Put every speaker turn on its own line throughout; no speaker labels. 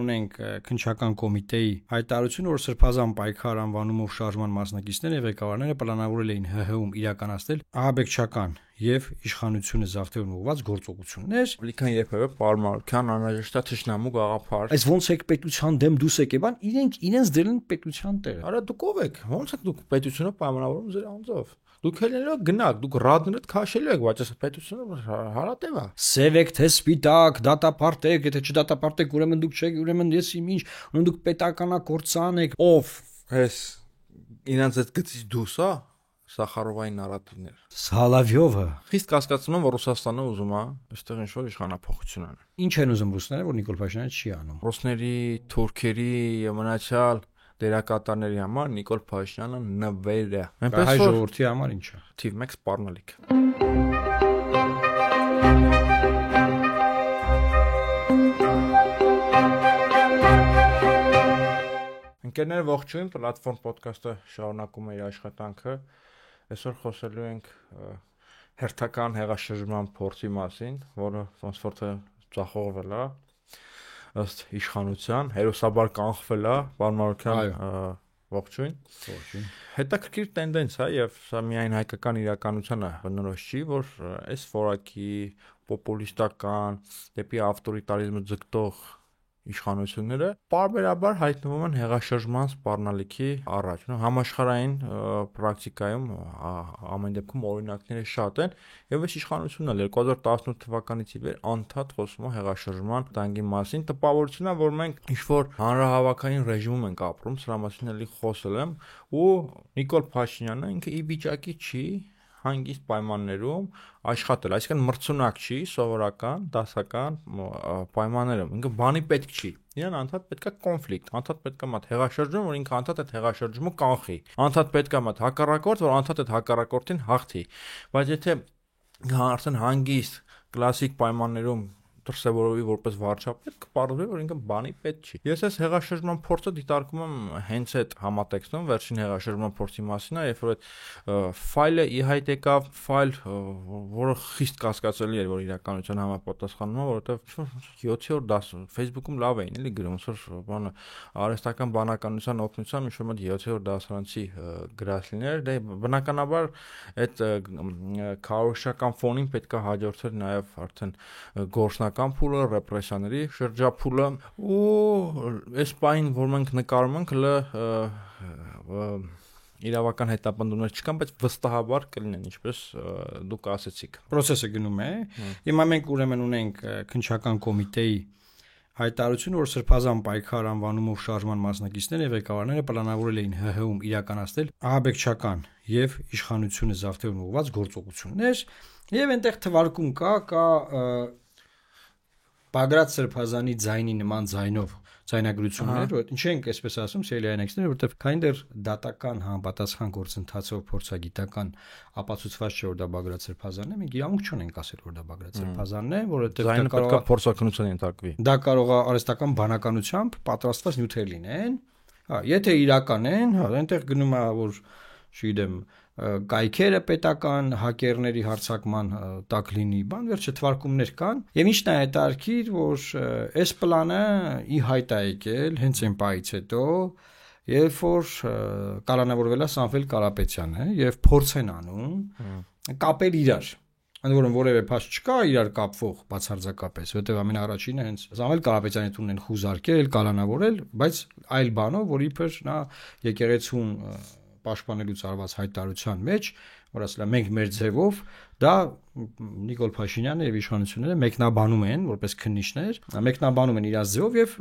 Ունենք քննչական կոմիտեի հայտարարություն, որ Սրբազան պայքար անվանումով շարժման մասնակիցները եւ ղեկավարները պլանավորել էին ՀՀ-ում իրականացնել ահաբեկչական եւ իշխանությունը զավթելուն ուղղված գործողություններ։
Լիքան երբևէ Պարմարքյան անհրաժեշտ է թշնամու գաղափար։
Այս ոնց եք պետության դեմ դուս եք եւ իրենք իրենց դրել են պետության տեղը։
Արա դուք ով եք։ Ոնց եք դուք պետությունը պայմանավորում ձեր անձով։ Դուք ելնելով գնաք, դուք ռադներդ քաշելու եք, բայց այս պետությունը հարատև է։
Սև եք թե սպիտակ, դատապարտեք, եթե չդատապարտեք, ուրեմն դուք չեք, ուրեմն ես իմ ինչ, ուրեմն դուք պետականակորցան եք։ Ով
Էս իրancs այդ գծից դուրս է Սախարովային նարատիվներ։
Սալավյովը
Խիստ կասկածում եմ, որ Ռուսաստանը ուզում է այստեղ ինչ-որ իշխանափոխություն անել։
ինչ են ուզում ռուսները, որ Նիկոլ Փաշինյանը չի անում։
Ռուսների, թուրքերի եւ մնացյալ դերակատարների համար Նիկոլ Փաշինյանը նվեր է։
Հայ ժողովրդի համար ինչ է։
Թիվ 1 սպառնալիք։ Ընկերներ ողջույն, պլատֆորմ ոդքասթը շարունակում է իր աշխատանքը։ Այսօր խոսելու ենք հերթական հեղաշրջման փորձի մասին, որը ոնց որ թե ծախողվել է ըստ իշխանության, հերոսաբար կանխվել է, Պարմարքյան ողջույն։
Ողջույն։
Հետաքրքիր տենդենց է եւ սա միայն հայկական իրականությանը բնորոշ չի, որ այս որակի պոպուլիստական, դեպի ավտորիտարիզմը ձգտող իշխանությունները պարբերաբար հայտնվում են հեղաշրջման սպառնալիքի առաջ։ Համաշխարհային պրակտիկայում ամեն դեպքում օրինակները շատ են եւ այս իշխանությունն էլ 2018 թվականից ի վեր անդադ խոսում է հեղաշրջման տանգի մասին։ Տպավորությունն է, որ մենք ինչ-որ հանրահավաքային ռեժիմում ենք ապրում, սրա մասին էլի խոսել եմ, ու Նիկոլ Փաշինյանը ինքը ի վիճակի չի հանգիստ պայմաններում աշխատել, այսինքն մրցունակ չի սովորական դասական պայմաններում, ինքը բանի պետք չի, իրեն անդադ պետքա կոնֆլիկտ, անդադ պետքա մատ հեղաշրջում, որ ինքը անդադ այդ հեղաշրջումը կանխի, անդադ պետքա մատ հակառակորդ, որ անդադ այդ հակառակորդին հաղթի, բայց եթե արդեն հանգիստ կլասիկ պայմաններում դրսևորվի որպես վարչապետ, կպարզվի, որ ինքը բանի պետք չի։ Ես այս հեղաշրջման փորձը դիտարկում եմ հենց այդ համատեքստում, վերջին հեղաշրջման փորձի մասին է, երբ որ այդ ֆայլը ի հայտ եկավ, ֆայլ, որը խիստ կասկածելի էր, որ իրականության համապատասխանում է, որովհետև 7-րդ դաս Facebook-ում լավ էին էլի գրում, որ բանը արհեստական բանականության օգնությամբ ինչ-որ մոտ 7-րդ դասարանցի գրասլիներ, դե բնականաբար այդ քարոզչական ֆոնին պետք է հաջորդեր նաև արդեն գործնական փուլը, ռեպրեսիաների շրջափուլը ու այս պահին, որ մենք նկարում ենք, իրավական հետապնդումներ չկան, բայց վստահաբար կլինեն, ինչպես դուք ասեցիք։
Պրոցեսը գնում է։ Հիմա մենք ուրեմն ունենք քննչական կոմիտեի հայտարարություն, որ Սրբազան պայքար անվանումով շարժման մասնակիցները եւ ղեկավարները պլանավորել էին ՀՀ-ում իրականացնել ահաբեկչական եւ իշխանությունը զավթելուն ուղղված գործողություններ, եւ այնտեղ թվարկում կա Բագրատ Սրբազանի ձայնի նման ձայնով ձայնագրություններ, որ ինչ ենք այսպես ասում սելիայնեքսները, որովհետև քայնդեր դատական համապատասխան գործընթացով փորձագիտական ապացուցված չէ, որ դա Բագրատ Սրբազանն է, մենք իրավունք չունենք ասել, որ դա Բագրատ Սրբազանն է, որովհետև
դա կարող է փորձակնության ենթարկվի։
Դա կարող է արհեստական բանականությամբ պատրաստված նյութեր լինեն։ Եթե իրական են, այնտեղ գնում է, որ չգիտեմ, կայքերը պետական հակերների հարձակման տակ լինի, բան վերջը թվարկումներ կան, եւ ինչն է հետաքրքիր, որ այս պլանը ի հայտ է եկել հենց այն պահից հետո, երբ որ կալանավորվել է Սամվել Կարապետյանը եւ փորձ են անում կապել իրար։ Ընդ որում որևէ փաստ չկա իրար կապվող բացարձակապես, որտեղ ամենաառաջինը հենց Սամվել Կարապետյանի տունն են խուզարկել, կալանավորել, բայց այլ բանով, որ իբր նա եկեղեցուն պաշտպանելուց արված հայտարարության մեջ, որ ասել է մենք մեր ձևով, դա Նիկոլ Փաշինյանը եւ իշխանությունները մեկնաբանում են որպես քննիչներ, մեկնաբանում են իրաց ձևով եւ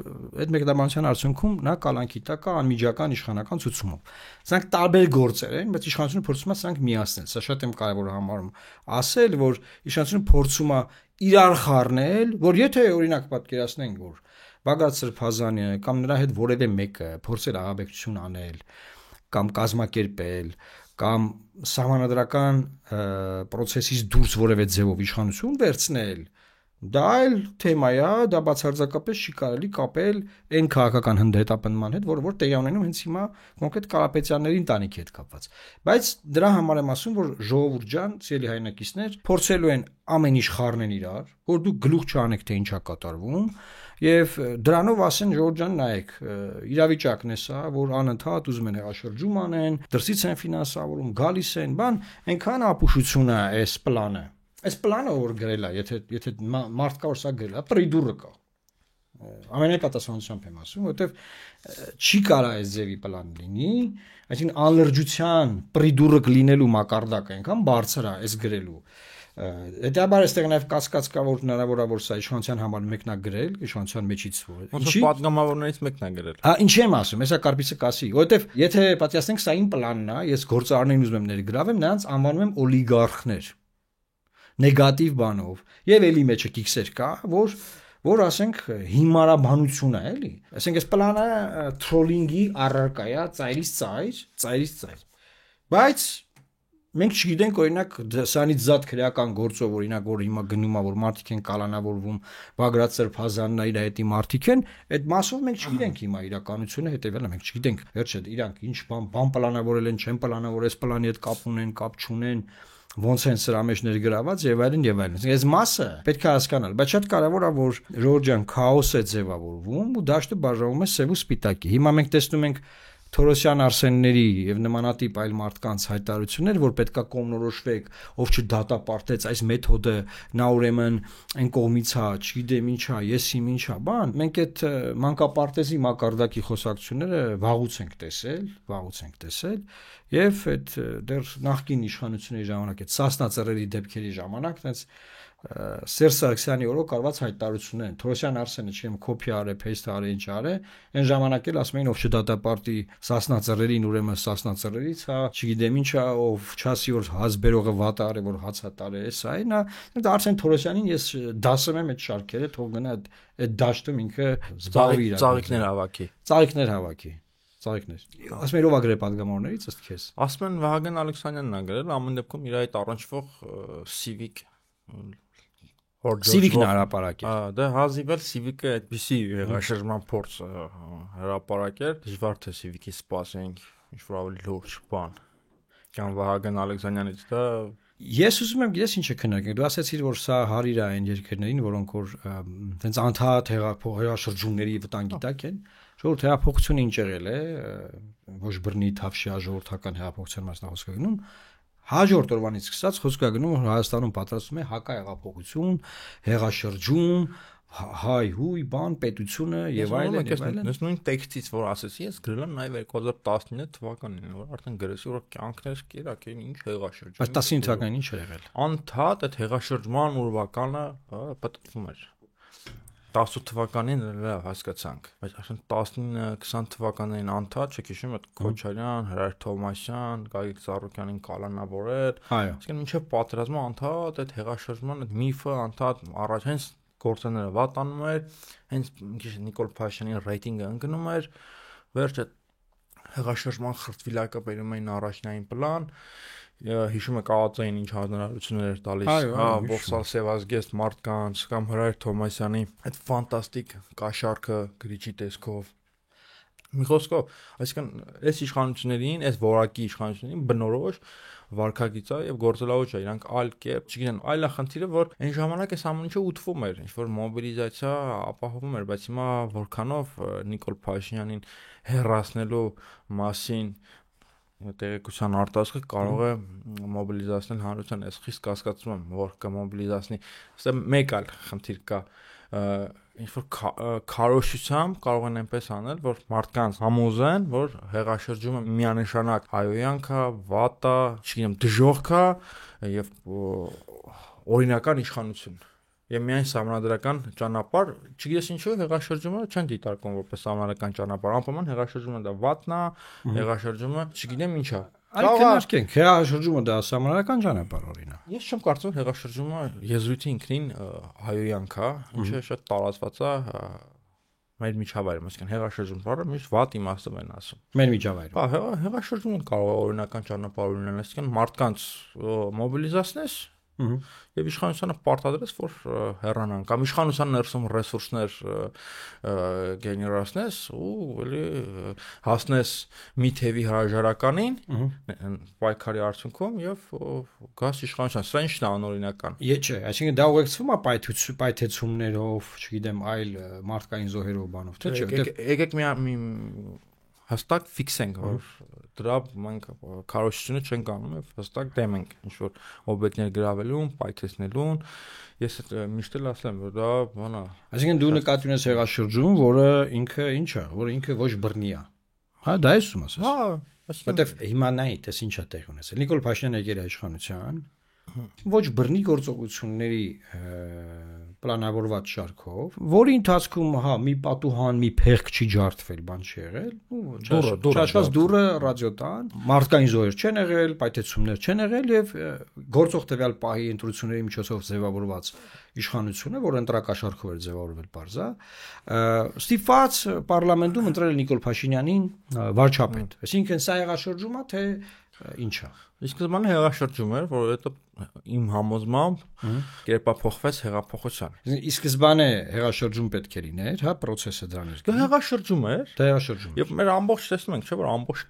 այդ մեկնաբանության արդյունքում նա կալանքի տակ է անմիջական իշխանական ցուցումով։ Սրանք տարբեր գործեր են, բայց իշխանությունը փորձում է սրանք միացնել։ Սա շատ եմ կարեւոր համարում ասել, որ իշխանությունը փորձում է իրար խառնել, որ եթե օրինակ պատկերացնենք, որ Բագրատ Սրբազանը կամ նրա հետ որևէ մեկը փորձել ահաբեկչություն անել կամ կազմակերպել կամ սահմանադրական process-ից դուրս որևէ ձևով իշխանություն վերցնել, դա այլ թեմա է, դա բացարձակապես չի կարելի կապել այն քաղաքական հնդհետապնդման հետ, որ տեղի ունենում հենց հիմա կոնկրետ Կարապետյանների ընտանիքի հետ կապված։ Բայց դրա համար եմ ասում, որ ժողովուրդ ջան, ցելի հայրենակիցներ, փորձելու են ամեն ինչ խառնել իրար, որ դուք գլուխ չանեք թե ինչա կատարվում, Եվ դրանով ասեն Ժորժան նայեք, իրավիճակն է սա, որ անընդհատ ուզում են հեղաշրջում անեն, դրսից են ֆինանսավորում, գալիս են, այնքան ապուշություն է այս պլանը։ Այս պլանը որ գրել է, եթե մարդ կա որ սա գրել է, պրիդուրը կա։ Ամենայն պատասխանությամբ եմ ասում, որովհետև չի կարա այս ձևի պլան լինի, այսինքն անլրջության պրիդուրը լինելու մակարդակը այնքան բարձր է այս գրելու։ Հետաբար այստեղ նաև կասկած կա որ հնարավոր է որ սա իշխանության համար մեկն է գրել, իշխանության մեջից որ։
Ինչի պատգամավորներից մեկն է գրել։
Հա, ինչ եմ ասում, հեսա Կարպիսը կասի, որովհետև եթե պատասխանենք սա իմ պլանն է, ես գործարարներին ուզում եմ ներգրավեմ, նրանց անվանում եմ օլիգարխներ։ Նեգատիվ բանով։ Եվ էլի մեջը քիքսեր կա, որ ասենք հիմարաբանություն է, էլի։ Ասենք այս պլանը թրոլինգի առարկա է, ծայրից ծայր։ Բայց մենք չգիտենք օրինակ սրանից զատ քրեական գործով օրինակ որ հիմա գնում է որ մարդիկ են կալանավորվում, Բագրատ Սրբազանն է իր հետի մարդիկ են, այդ մասով մենք չգիտենք հիմա իրականությունը հետեւելը մենք չգիտենք։ Վերջը իրանք ինչ բան պլանավորել են, չեն պլանավորել, այս պլանի հետ կապ ունեն, կապ չունեն, ոնց են սրա մեջ ներգրաված եւ այլն եւ այլն։ Այս մասը պետք է հասկանալ, բայց շատ կարեւոր է որ Ժորժան քաոս է ձևավորվում ու դաշտը բաժանվում է սև ու սպիտակի։ Հիմա մենք տեսնում ենք Թորոսյան Արսենների եւ նմանատիպ այլ մարդկանց հայտարարություններ, որ պետքա կողմնորոշվեք, ով չդատապարտեց այս մեթոդը, նա ուրեմն այն կողմից է, չգիտեմ ինչ է, ես իմ ինչ է, մենք այդ մանկապարտեզի մակարդակի խոսակցությունները վաղուց ենք տեսել եւ այդ դեռ նախկին իշխանությունների ժամանակ այդ Սասնա ծռերի դեպքերի ժամանակ այնց Սերժ Սարգսյանի օրոք կարված հայտարարություններ են։ Թորոսյան Արսենը չեմ կոպի արե, paste արե, ինչ արե, այն ժամանակ էլ ասում էին ով չդատապարտի Սասնա ծռերին, ուրեմն Սասնա ծռերից, հա, չգիտեմ ինչ է, ով չասի որ հազբերողը վատ արե, որ հացա տարե, էս այն է։ Դա Արսեն Թորոսյանին ես դասում եմ այդ շարքերը, թող գնա այդ դաշտում ինքը զբաղվի իր
ծաղիկներ հավաքի։
Ծաղիկներ։ Ասում են ով ա գրել պատգամավորներից ըստ քեզ։
Ասում են Վահագն Ալեքսանյանն ա գրել, ամեն դեպքում իր այդ առնչվող Civic
Civic-ն հրապարակ է։
Դա հազիվել Civic-ը այդպիսի հեղաշրջման փորձ հրապարակ էր, դժվար թե Civic-ի սպասենք ինչ-որ ավելի լուրջ բան։ Կամ Վահագն Ալեքսանյանից դա
Ես ուզում եմ գիտես ինչ է քննարկել։ Դու ասացիր որ սա հարիր է այն երկրներին, որոնք որ այնց անդադ հեղաշրջումների վտանգի տակ են։ Ժողովուրդ հեղափոխությունը ինչ եղել է, ոչ բռնի թավշյա ժողովրդական հեղափոխության մասնախոսքը գնում։ Հաջորդ օրվանից սկսած խոսքը գնում որ Հայաստանում պատրաստվում է հակահեղափոխություն, հեղաշրջում, հայ-հույ, բան, պետությունը եւ այլն եւ այլն։
Ես նույն տեքստից որ ասեցի, ես գրել եմ նաեւ 2019 թվականին, որ արդեն գրեցի որ կյանքներ կերակ են ինչ հեղաշրջում։
Բայց 19 թվականին ինչ էր եղել։
Անդադ այդ հեղաշրջման ուրվականը պատտվում էր։ 18 թվականին լավ հասկացանք, բայց արդեն 19-20 թվականներին անդադ չհիշում այդ Քոչարյան, Հրայր Թովմասյան, Գագիկ Ծառուկյանին կալանավորել։ Այսինքն ինչեւ պատերազմը անդադ այդ հեղաշրջման այդ միֆը անդադ առաջ հենց գործերները վատանում էր, հենց Նիկոլ Փաշինյանի ռեյտինգը ընկնում էր, վերջ այդ հեղաշրջման խրտվիլակը բերում էին առաջնային պլան։ Հիշում եք ԱԱԾ-ին ինչ հանրություններ էր տալիս, Բոքսալ Սևազգեստ մարդկանց կամ Հրայր Թովմասյանի այդ ֆանտաստիկ կաշառքը գրիչի տեսքով։ Մի խոսքով, այսինքն այս իշխանություններին, այս որակի իշխանություններին բնորոշ վարկագիծ է եւ գործելավոճ է, իրանք այլ կերպ, չգիտեմ, այլ է խնդիրը, որ այն ժամանակ այս ամեն ինչը ուտվում էր, ինչ որ մոբիլիզացիա ապահովում էր, բայց հիմա որքանով Նիկոլ Փաշինյանին հերացնելու մասին տեղեկության արտահայտումը կարող է մոբիլիզացնել հանրության, ես խիստ կասկածում եմ, որ կմոբիլիզացնի։ Սա մեկ այլ խնդիր կա, ինչ որ քարոշությամբ կարող են այնպես անել, որ մարդկանց համոզեն, որ հեղաշրջումը միանշանակ հայոյանք է, վատ է, չգիտեմ, դժոխք է եւ օրինական իշխանություն։ Եվ միայն սահմանադրական ճանապարհ, չգիտես ինչու հեղաշրջումը չեն դիտարկում որպես սահմանադրական ճանապարհ, անպայման հեղաշրջումը դա վատն է, հեղաշրջումը չգիտեմ ինչ է։
Այլ քննարկենք, հեղաշրջումը դա սահմանադրական ճանապարհ օրինակ։
Ես չեմ կարծում հեղաշրջումը եզրույթի ինքնին հայոյանք է, ինչը շատ տարածված է մեր միջավայրում, այսինքն հեղաշրջում բառը միշտ վատ իմաստով են ասում։
Մեր միջավայրում։
Հեղաշրջումը կարող է օրինական ճանապարհ ունենալ, այսինքն մարդկանց մոբիլիզացնես եւ իշխանությունը պարտադրեց, որ հեռանան կամ իշխանության ներսում ռեսուրսներ գեներացնես ու էլի հասնես մի թևի հրաժարականին պայքարի արդյունքում եւ գաս իշխանության, սա ինչն է անօրինական։
Չէ, այսինքն դա ուղեկցվում է պայթեցումներով, չգիտեմ, այլ մարդկային զոհերով բանով, թե չէ։
Եկեք մի հստակ ֆիքսենք, որ դրա մենք քարոզությունը չենք անում եւ հստակ դեմ ենք ինչ որ օբյեկտներ գրավելուն, պայթեցնելուն։ Ես միշտ էլ ասեմ, որ դա բանա։
Այսինքն դու նկատի ունես հեղաշրջում, որը ինքը ինչ է, որը ինքը ոչ բռնի է։ Հա, դա է ասում ասես։
Հա,
որտեվ հիմա նայ, տես ինչա տեղ ունեցել։ Նիկոլ Փաշինյանը եկել է իշխանության ոչ բռնի գործողությունների պլանավորված շարքով, որի ընթացքում հա մի պատուհան, մի փեղկ չի ջարդվել, բան չի եղել, չաչված դուրը ռադիոտան, մարդկային զոհեր չեն եղել, պայթեցումներ չեն եղել եւ գործող տվյալ պահի ընտրությունների միջոցով ձևավորված իշխանությունը, որը ընտրակաշարքով էր ձևավորվել բարձա, ստիպված պարլամենտում ընտրել Նիկոլ Փաշինյանին վարչապետ։ Այսինքն սա հեղաշրջում է, թե ինչ է։
Իսկ սկզբանե հեղաշրջում էր, որ հետո իմ համոզմամբ կերպափոխվեց հեղափոխության։
Իսկ սկզբանե հեղաշրջում պետք է լիներ, հա, process-ը դրանից։
Դա հեղաշրջում էր։
Դա հեղաշրջում։
Եվ մեր ամբողջ տեսնում ենք, չէ՞ որ ամբողջ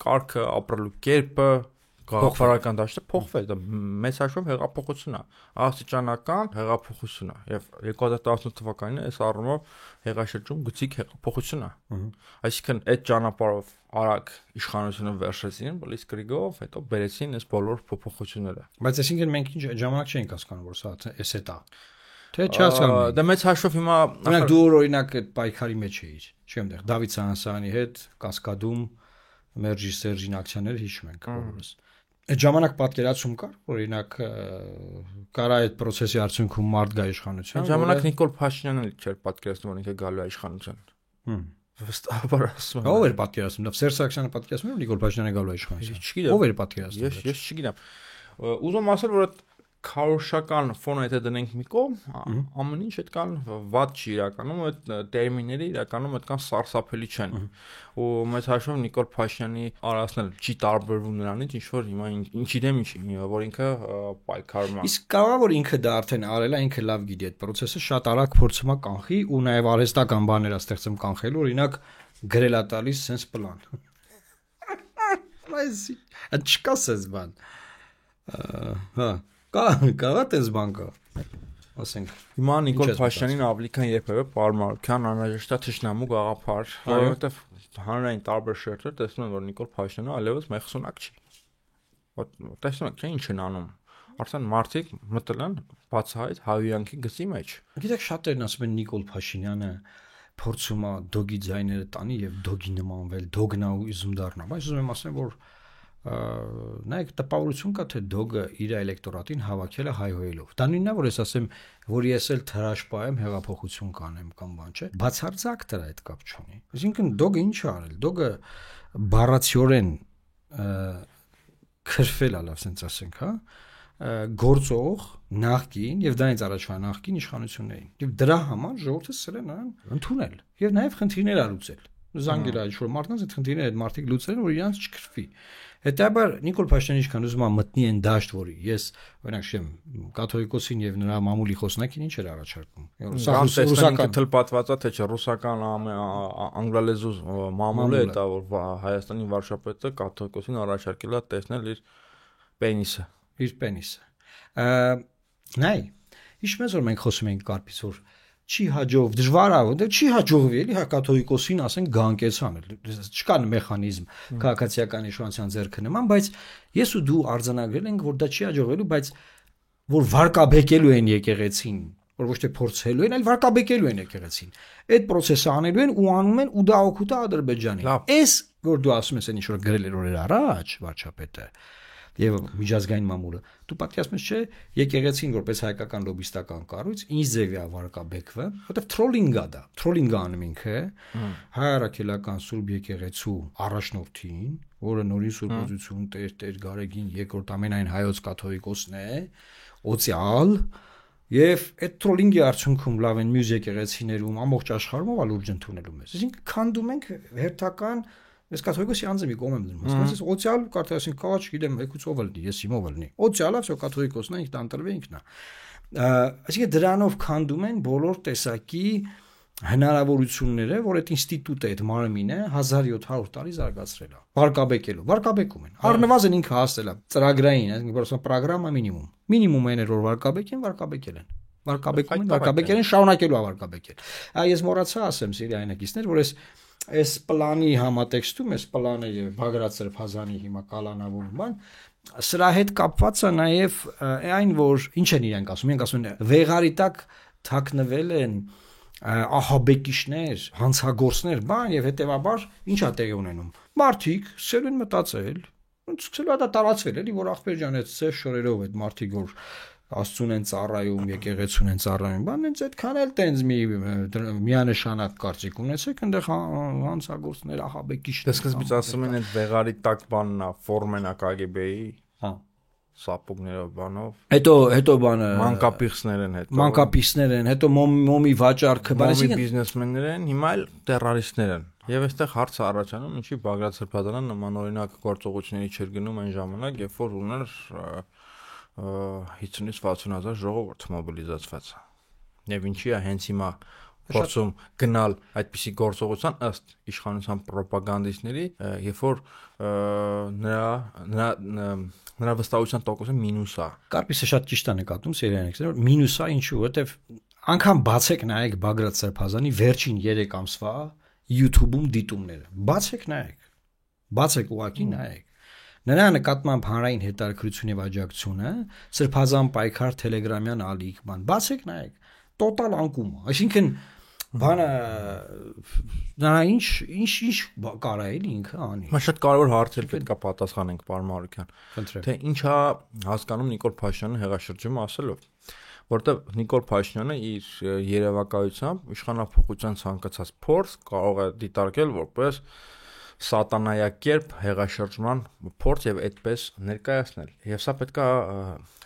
կարգը, ապրելու կերպը, գաղափարական դաշտը փոխվել, դա մեծ հաշվով հեղափոխություն է, աստիճանական հեղափոխություն է, եւ 2018 թվականին այս առումով հեղաշրջում գծիկ հեղափոխություն է։ Այսինքն այդ ճանապարհով արագ իշխանությունը վերջեցին, բլից կրիգով, հետո բերեցին այս բոլոր փոփոխությունները։
Բայց այսինքն մենք ինչ ժամանակ չենք հասկանում, որ սա էս է դա։ Թե չհասկանում։
Դա մեծ հաշվով հիմա
օրինակ դու օրինակ այդ պայքարի մեջ էիր, չեմ դեռ Դավիթ Սահակյանի հետ Կասկադում Մերժի Սերժին ակցիաներ հիշում ենք բոլորս։ Այդ ժամանակ պատկերացում կար, օրինակ կարա այդ process-ի արդյունքում մարդ գա իշխանության։
Այդ ժամանակ Նիկոլ Փաշինյանը չէր պատկերացնում, որ ինքը գալու է իշխանության։ Վստահաբար ասում եմ։
Ո՞վ էր պատկերացնում։ Դա Սերժ Սարգսյանը պատկերացնում էր, Նիկոլ Փաշինյանը գալու է իշխանության։ Ո՞վ էր պատկերացնում։
Ես չգիտեմ։ Ուզում ասել, որ այդ քարոշական ֆոնը եթե դնենք մի կողմ, ամեն ինչ այդքան վատ չի իրականում, այդ տերմինները իրականում այդքան սարսափելի չեն։ Ու մեծ հաշվով Նիկոլ Փաշինյանի արածն էլ չի տարբերվում նրանից, ինչ որ հիմա ինչի դեմ ինչի, որ ինքը պայքարում է։
Իսկ կարող է որ ինքը դա արդեն արել է, ինքը լավ գիտի այդ process-ը շատ արագ փորձում է կանխի ու նաև արհեստական բաներ է ստեղծում կանխելու, օրինակ գրել է տալիս sense plan։ Բայց այդ չկա sense բան։ Հա Կարա տես բանկա։ Ասենք
հիմա Նիկոլ Փաշինյանին ավելի քան երբևէ պարմարության անհրաժեշտ է թշնամու գաղափար, որովհետև հանրային տարբեր շերտեր տեսնում են, որ Նիկոլ Փաշինյանը այլևս մեղսունակ չի։ Տեսնում եք, չէ՞ ինչ են անում։ Արդեն մարդիկ մտել են բացահայտ հավյանքի գծի մեջ։
Գիտեք, շատերն ասում են Նիկոլ Փաշինյանը փորձում է դոգի ձայները տանի եւ դոգի նմանվել, դոգնաուիզմ դառնա, բայց ուզում եմ ասեմ, որ նայեք տպավորություն կա թե դոգը իր էլեկտորատին հավաքել է հայհոյելով։ Դա նույնն է որ ես ասեմ, որ ես էլ թրաշպա եմ հեղափոխություն կանեմ կամ բան չէ։ Բացարձակ դրա այդ կապ չունի։ Այսինքն դոգը ինչ է արել։ Դոգը բառացիորեն քրֆել է, լավ sense ասենք, հա, գործող նախկին եւ դրանից առաջվա նախկին իշխանություններին։ Եվ դրա համար ժողովուրդը սրել է նրան ընդունել եւ նաեւ խնդիրներ ալուծել։ Զանգել այդ որ մարդկանց այդ խնդիրները այդ մարդիկ լուծել են, որ իրանց չքրվի։ Հետաբար Նիկոլ Փաշինյանը ինչքան ուզում է մտնի այն դաշտ, որի ես օրինակ շեմ կաթոլիկոսին եւ նրա մամուլի խոսնակին ինչ էր առաջարկում։
Ռուսական թլպատված է թե չէ, ռուսական անգլալեզու մամուլը է դա որ Հայաստանի վարչապետը կաթոլիկոսին առաջարկել է տեսնել իր պենիսը։
Իր պենիսը։ Նայ, իշմես որ մենք խոսում ենք կարպից որ չի հաջող, դժվար է, որտեղ չի հաջողվի, էլի հա կաթոլիկոսին ասեն գանկեց անել։ Չկա մեխանիզմ քաղաքացիական իշխանության ձեռքը նման, բայց ես ու դու արձանագրել ենք, որ դա չի հաջողվելու, բայց որ վարկաբեկելու են եկեղեցին, որ ոչ թե փորձելու են, այլ վարկաբեկելու են եկեղեցին։ Այդ process-ը անելու են ու անում են ու դա օգուտ է Ադրբեջանին։ Էս որ դու ասում ես այն ինչ որ գրել էր օրեր առաջ վարչապետը եւ միջազգային մամուլը դու պատկերացնում ես չէ եկեղեցին որպես հայկական լոբիստական կառույց ինչ ձև է վարկաբեկվը որտեվ թրոլինգ է դա թրոլինգ անում ինքը հայ առաքելական սուրբ եկեղեցու առաջնորդին որը նորին սուրբոզություն Տեր Գարեգին երկրորդ ամենայն հայոց կաթողիկոսն է օցիալ եւ այդ թրոլինգի արդյունքում լավ են մյուս եկեղեցիներում ամբողջ աշխարհում լուրջ ընդունելու մեզ այսինքն քանդում ենք հերթական Ես կաթողիկոսի անձը մի կողմ եմ դնում, հասկացես, օցիալ կարծես կաչ, գիտեմ, եկուց ով լինի, ես իմով լինի։ Օցիալը всё կաթողիկոսն է, ինքն ընտրվի ինքն է։ Այսինքն դրանով քանդում են բոլոր տեսակի հնարավորությունները, որ այդ ինստիտուտը, այդ մարմինը 1700 տարի զարգացրել է։ Վարկաբեկում են։ Առնվազն ինքը հասել է ծրագրային, այսինքն որոշ պրոգրամա մինիմում այն էր, որ վարկաբեկել են։ Վարկաբեկել են, շարունակելու է վարկաբեկել։ Ես մոռացա ասեմ սիրելի հայրենակիցներ, որ այս պլանի համատեքստում, այս պլանը եւ Բագրատ Սրբազանի հիմա կալանավորում բան, սրա հետ կապված է նաեւ այն, որ ինչ են իրենք ասում են վեղարի տակ թաքնվել են ահաբեկիչներ, հանցագործներ, բան եւ հետեւաբար ինչ է տեղի ունենում։ Մարդիկ սկսել են մտածել, սկսել է դա տարածվել էլի, որ ախպեր ջան, այդ ծեր շորերով այդ մարդիկ որ Աստծուն են ծառայում, եկեղեցուն են ծառայում, բան ինձ այդքան էլ տենց միանշանակ կարծիք ունեցեք, այնտեղ հանցագործներ, ահաբեկիչներ։
Դες սկզբից ասում են այդ վեղարի տակ բանն է, ֆորմեն է KGB-ի։ Հա։ Սապուկներով բանով։
Հետո բանը
մանկապիսներ են,
հետո մոմի վաճառքը,
մոմի բիզնեսմեններ են, հիմա էլ տերորիստներ են։ Եվ այստեղ հարցը առաջանում, ինչի Բագրատ Սրբազանը նմանօրինակ գործողությունների չէր գնում այն ժամանակ, երբ որ ուներ 50-ից 60 հազար ժողովուրդ մոբիլիզացված։ Եվ ինչի է հենց հիմա փորձում գնալ այդպիսի գործողության ըստ իշխանության ռոպագանդիստների, երբ որ նրա վստահության տոկոսը մինուս է։
Կարպիսը շատ ճիշտ է նկատում, սերիանեքսը, որ մինուս է ինչու, որովհետև անգամ բացեք նայեք Բագրատ Սրբազանի վերջին 3 ամսվա YouTube-ում դիտումները։ Բացեք ուղակի նայեք։ Նրա նկատմամբ հանրային հետաքրքրություն եւ աջակցությունը Սրբազան պայքար Telegram-յան ալիք բան բացեք նայեք տոտալ անկում այսինքն բանը նա ինչ կարա էլի ինքը անի
Մա շատ կարևոր հարցեր պետք է պատասխանենք պարոն Մարուկյան թե ինչա հասկանում Նիկոլ Փաշինյանը հեղաշրջումը ասելով որտեղ Նիկոլ Փաշինյանը իր երևակայությամբ իշխանապողության ցանկացած փորձ կարող է դիտարկել որպես սատանայակերպ հեղաշրջման փորձ եւ այդպես ներկայացնել։ Եվ սա պետքա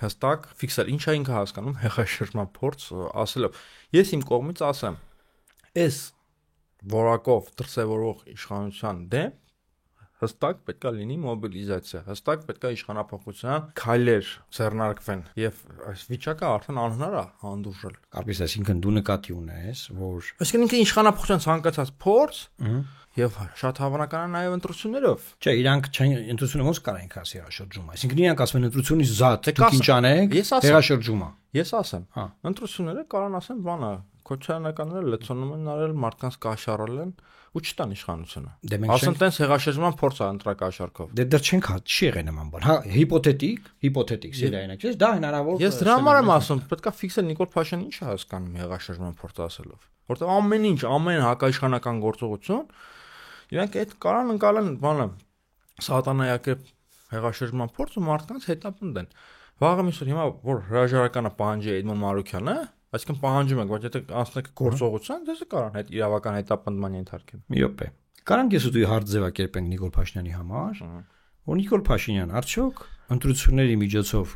հստակ ֆիքսել ինչա ինքը հասկանում հեղաշրջման փորձ ասելով։ Ես իմ կողմից ասեմ, այս որակով դրսևորող իշխանության դեմ հստակ պետքա լինի մոբիլիզացիա, հստակ պետքա իշխանապողության քայլեր ձեռնարկվեն եւ այս վիճակը արդեն անհնար է հանդուրժել։
Կարծես այսինքն դու նկատի ունես, որ
այսինքն ինքը իշխանապողության ցանկացած փորձ Եվ շատ հավանական է նաև ընտրություններով։
Չէ, իրանք ընտրությունը ոնց կարային ասի հեղաշրջում։ Այսինքն իրանք ասում են ընտրությունից զատ, դուք ինչ անեք, հեղաշրջում է։
Ես ասեմ, ընտրությունները կարան ասեն բանը, քոչարանականները լցոնում են արել, մարդկանց կաշառել են ու չտան իշխանությունը։ Ասեն տենց հեղաշրջման փորձ է ընտրակաշառքով։
Դե դեռ չենք չի եղել նման բան։ Հա, հիպոթետիկ սիրայինակ, չէ՞, դա հնարավոր։
Ես դրա համար եմ ասում, պետքա ֆիքսել Նիկոլ Փաշինյանը ինչ է հասկանում հեղաշրջման փորձ ասելով։ Որտեղ ամեն ինչ, ամեն հակաիշխանական գործողություն Իրանք այդ կարան ընկալեն բանը սատանայակերպ հեղաշրջման փորձը մարդկանց հետապնդեն։ Վաղը միսուր հիմա որ հրաժարականը պահանջի Էդմոն Մարուկյանը, այսինքն պահանջում եք, բայց եթե անցնեք գործողության, դες կարան այդ իրավական հետապնդման ենթարկեն։
Միոպե։ Կարանք ես ու դու հարց ձևակերպենք Նիկոլ Փաշինյանի համար, որ Նիկոլ Փաշինյան արդյոք ընտրությունների միջոցով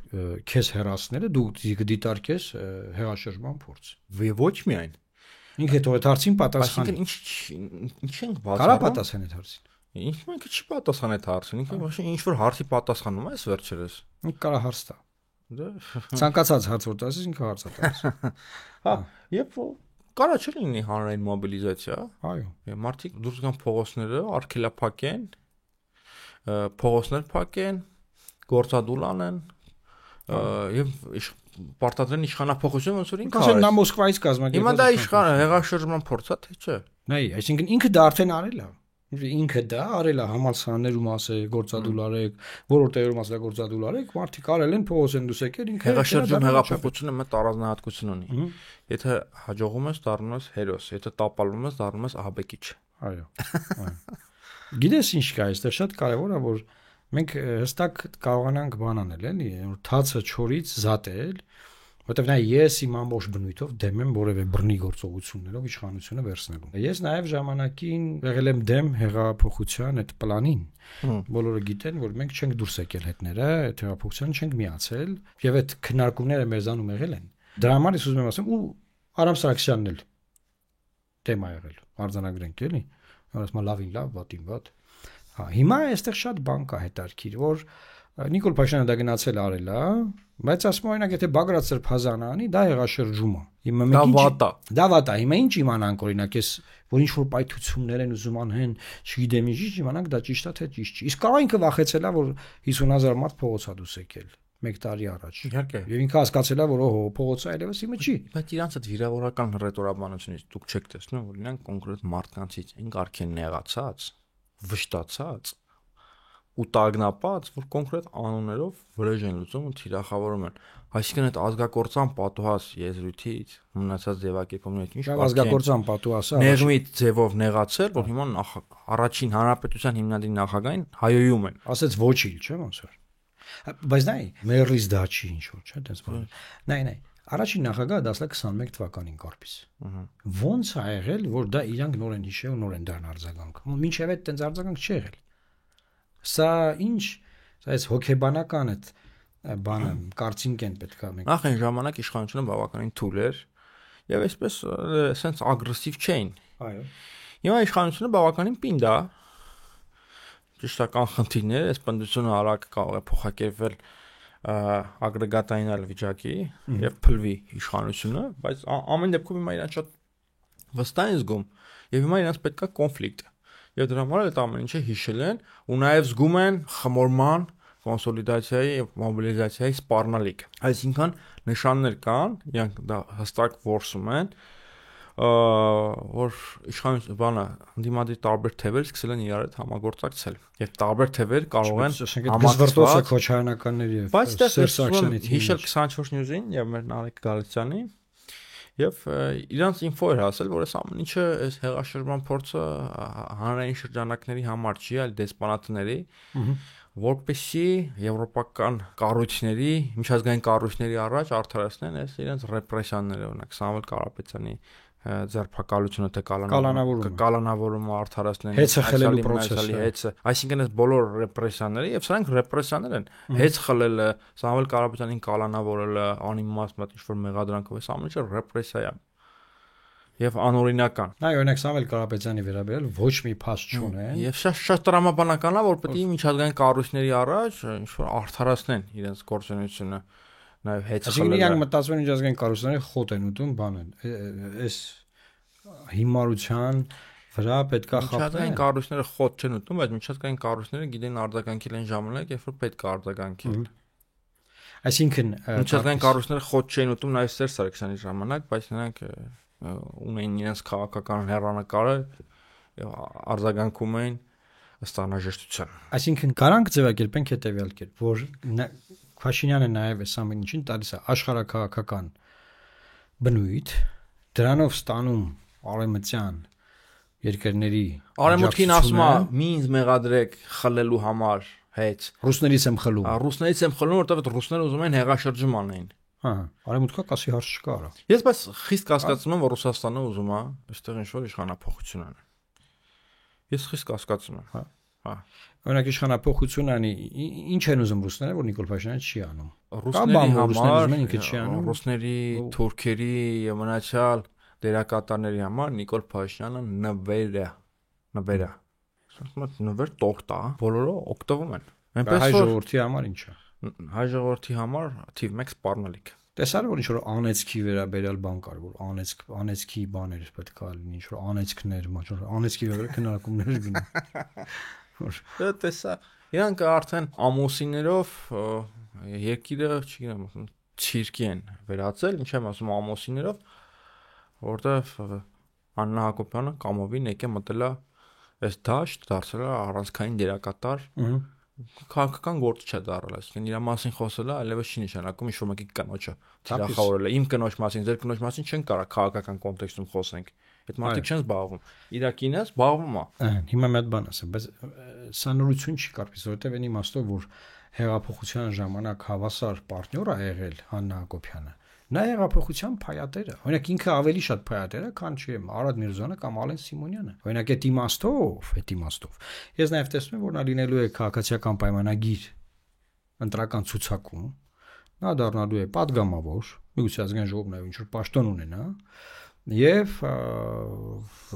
քեզ հեռացնելը դու կդիտարկես հեղաշրջման փորձ։
Ոչ միայն
Ինքը հետո այդ հարցին պատասխան։
Այսինքն ինչ ենք բացառում։
Կարա պատասխան այդ հարցին։
Ինքը չի պատասխան այդ հարցին, ինքը ոչ ինչ որ հարցի պատասխանում է, վերջերս։
Ինքը կարա հարց տա։ Դե ցանկացած հարց որ տալիս ինքը հարց է տալիս։
Հա, երբ կարա չլինի հանրային մոբիլիզացիա։
Այո։
Եվ մարդիկ դուրս գան փողոցները, արգելափակեն, փողոցներ փակեն, գործադուլ անեն, եւ պարտադրեն իշխանապողություն ոնց որ ինքը
ասեն նա Մոսկվայից կազմակերպած
Հիմա դա իշխան հեղաշրջման փորձ է թե չէ
Նայ այսինքն ինքը դա արդեն արել է ինքը դա արել է համալսարաններում ասե գործադուլ արեք որոշ տեղերում ասա գործադուլ արեք մարդիկ արել են փողոց են դուս եկել ինքը
հեղաշրջում հեղափոխությունը մեծ առանձնահատկություն ունի եթե հաջողում ես դառնում ես հերոս եթե տապալվում ես դառնում ես ահաբեկիչ
այո գիտես ինչ կա այստեղ շատ կարևոր է որ մենք հստակ կարողանանք բան անել, էլի, որ թացը չորից զատել, որտեղ նա ես իմ ամբողջ բնույթով դեմ եմ որևէ բռնի գործողություններով իշխանությունը վերցնելու։ Ես նաև ժամանակին եղել եմ դեմ հեղափոխության այդ պլանին։ Բոլորը գիտեն, որ մենք չենք դուրս եկել հետները, այդ հեղափոխության չենք միացել, եւ այդ քննարկումները մեզանում եղել են։ Դրա համար ես ուզում եմ ասեմ, ու Արամ Սարգսյանն էլ թեմա եղել, արձանագրենք, էլի։ Ասում լավին լավ, վատին վատ։ Հա, հիմա այստեղ շատ բան կա հետարքիր, որ Նիկոլ Փաշինյանը դա գնացել արել է, բայց ասում օրինակ եթե Բագրատ Սրբազանը անի, դա հեղաշրջում է։ Հիմա մենք դա վատա, հիմա ինչ իմանանք օրինակ էս որ ինչ որ պայթություններ են ուզում անեն, չգիտեմ ինչ իմանանք դա ճիշտ է թե ճիշտ չի։ Իսկ կարող ինքը վախեցել է որ 50,000 մարդ փողոց է դուս եկել 1 տարի առաջ։
Իհարկե։
Եվ ինքը հասկացել է որ օհո փողոցը այլևս հիմա չի։
Բայց իրանց այդ վիրավորական հռետորաբանությունից դուք չեք տեսնում որ իրանք կոնկրետ մարդկանցից են արդեն նեղացած, վշտացած ու տագնապած, որ կոնկրետ անուններով վրեժ են լուծում ու թիրախավորում են։ Այսինքն այդ ազգակործան պատուհաս եզրույթից մնացած ձևակերպումներից ինչ
կարգ ազգակործան պատուհասը
նեղմի ձևով նեղացել, որ հիմա առաջին հանրապետության հիմնադիր նախագահին հայոյում են։
Ասեց ոչինչ, չէ՞ ոնց որ։ Բայց նայ, մերլից դա չի ինչ որ, չէ՞, դες բան։ Նայ, առաջին նախագահը դասլա 21 թվականին կարծես։ Ոնց ա եղել, որ դա իրանք նոր են հիշել ու նոր են դառն արձագանք։ Մինչև այդ տենց արձագանք չի եղել։ Սա ինչ, սա էս հոգեբանական այդ բանը կարծինք են պետք է մենք։
Նախ այն ժամանակ իշխանությունը բավականին թույլ էր եւ այսպես սենց ագրեսիվ չէին։
Այո։
Հիմա իշխանությունը բավականին պինդ է։ Ճշտական խնդիրներ, այս պնդությունը արագ կարող է փոխակերպվել ագրեգատային վիճակի եւ փլվի իշխանությունը, բայց ամեն դեպքում հիմա իրան շատ վստահ են զգում եւ հիմա իրանց պետքա կոնֆլիկտ։ Եվ դրա համար այդ ամեն ինչը հիշել են ու նաև զգում են խմորման, կոնսոլիդացիայի եւ մոբիլիզացիայի սպառնալիք։ Այսինքն նշաններ կան, իրանք դա հստակ որսում են, որ իշխանությունը բանը դիմադի տարբեր թևեր սկսել են իրար հետ համագործակցել։ Եվ տարբեր թևեր կարող են
համակցված քոչարանականների եւ
Սերսակցյանի հիշել 24 նյուզին եւ մեր Նարեկ Գալստյանի Եվ իրանց ինֆո էր ասել, որ այս ամեն ինչը այս հեղաշրջման փորձը հանրային շրջանակների համար չի, այլ դեսպանատների, որպեսզի եվրոպական կառույցների, միջազգային կառույցների առաջ արդարացնեն այս իրենց ռեպրեսիաները, օրինակ Սամվել Կարապետյանի ձերբակալությունը թե կալանավորումը արդարացնեն
հեծը խլելու process-ը,
հեծը, այսինքն այս բոլոր ռեպրեսիաները եւ սրանք ռեպրեսիաներ են, հեծ խլելը, Սամվել Կարապետյանին կալանավորելը, անիմաստ ինչ որ մեղադրանքով, այս ամեն ինչը ռեպրեսիա է եւ անօրինական։
Այո, օրինակ Սամվել Կարապետյանի վերաբերյալ ոչ մի փաստ չունեն։
Եվ շատ տրամաբանական է, որ պետք է միջազգային կառույցների առաջ ինչ որ արդարացնեն իրենց գործունեությունը։ Նաև հետ խլելը։
Այսինքն իրանք մտածում են միջազգային կառույցները խոտ են ուտում, բան են։ Այս հիմարության վրա պետքա խափեն։
Միջազգային կառույցները խոտ չեն ուտում, բայց միջազգային կառույցները գիտեն արձագանքել են ժամանակ, երբ որ պետք է արձագանքել։
Այսինքն
միջազգային կառույցները խոտ չեն ուտում նաև Սերժ Սարգսյանի ժամանակ, բայց նրանք ունեն իրենց քաղաքական հեռանկարը եւ արձագանքում են ըստ անհրաժեշտության։
Այսինքն կարանք ձևակերպենք հետեւյալ կերպ, որ Փաշինյանը նաև այս ամեն ինչին տալիս է աշխարհակաղակական բնույթ, դրանով ստանում արևմտյան երկրների
արևմուտքին ասում է՝ «Մի ինձ մեղադրեք խլելու համար հետ»։
Ռուսներից եմ խլում։
Ռուսներից եմ խլում, որովհետև ռուսները ուզում են հեղաշրջում անեն։
Հա, արևմուտքը կասի հարց չկա արա։
Ես բայց խիստ կասկածում եմ, որ Ռուսաստանը ուզում է այստեղ ինչ-որ իշխանափոխություն անել։ Ես խիստ կասկածում եմ։ Հա։
Օրինակ իշխանափոխություն անի, ինչ են ուզում ռուսները, որ Նիկոլ Փաշինյանը չի անում։
Ռուսների համար ինքը չի անում։ Ռուսների, թուրքերի եւ մնացյալ դերակատարների համար Նիկոլ Փաշինյանը նվեր է։ Նվեր տորտ է, բոլորը օգտվում են։
Այնպես որ հայ ժողովրդի համար ինչ է։
Հայ ժողովրդի համար թիվ 1 սպառնալիք։
Տեսար որ ինչ որ անեցքի վերաբերյալ բան կար, որ անեցքի բաներ պետք է լինի, ինչ որ անեցքներ, անեցքի վերաբերյալ քննարկումներ գնում։
Դա տեսա։ Իրանք արդեն ամուսիններով երկիրը, չգիտեմ, ցիրկի են վերածել, ինչ եմ ասում ամուսիններով, որտեվ Աննա Հակոբյանը կամովին եկե մտել է այս դաշտ, դարձել է առանցքային դերակատար։ Քաղաքական գործ չէ դառել, այսինքն իր մասին խոսելը այլևս չի նշանակում ինչ-որ մեկի կնոջը թիրախավորելը։ Իմ կնոջ մասին, ձեր կնոջ մասին չեն կարող քաղաքական կոնտեքստում խոսենք։ Այդ մարդիկ չեն զբաղվում։ Իրա կինը զբաղվում է։
Հիմա մի հատ բան ասեմ, բայց սա նորություն չի կարծես, որովհետև այն իմաստով որ հեղափոխության ժամանակ հավասար պարտնյոր է եղել Աննա Հակոբյանը։ Նա հեղափոխության փայատերը։ Օրինակ ինքը ավելի շատ փայատեր է, քան չի Արադ Միրզոյանը կամ Ալեն Սիմոնյանը։ Օրինակ այդ իմաստով։ Ես նաև տեսնում եմ, որ նա լինելու է քաղաքացիական պայմանագիր ընտրական ցուցակում։ Նա դառնալու է падգամավոր, միգուցե ազգային ժողովն այո ինչ-որ պաշտոն ունենա եւ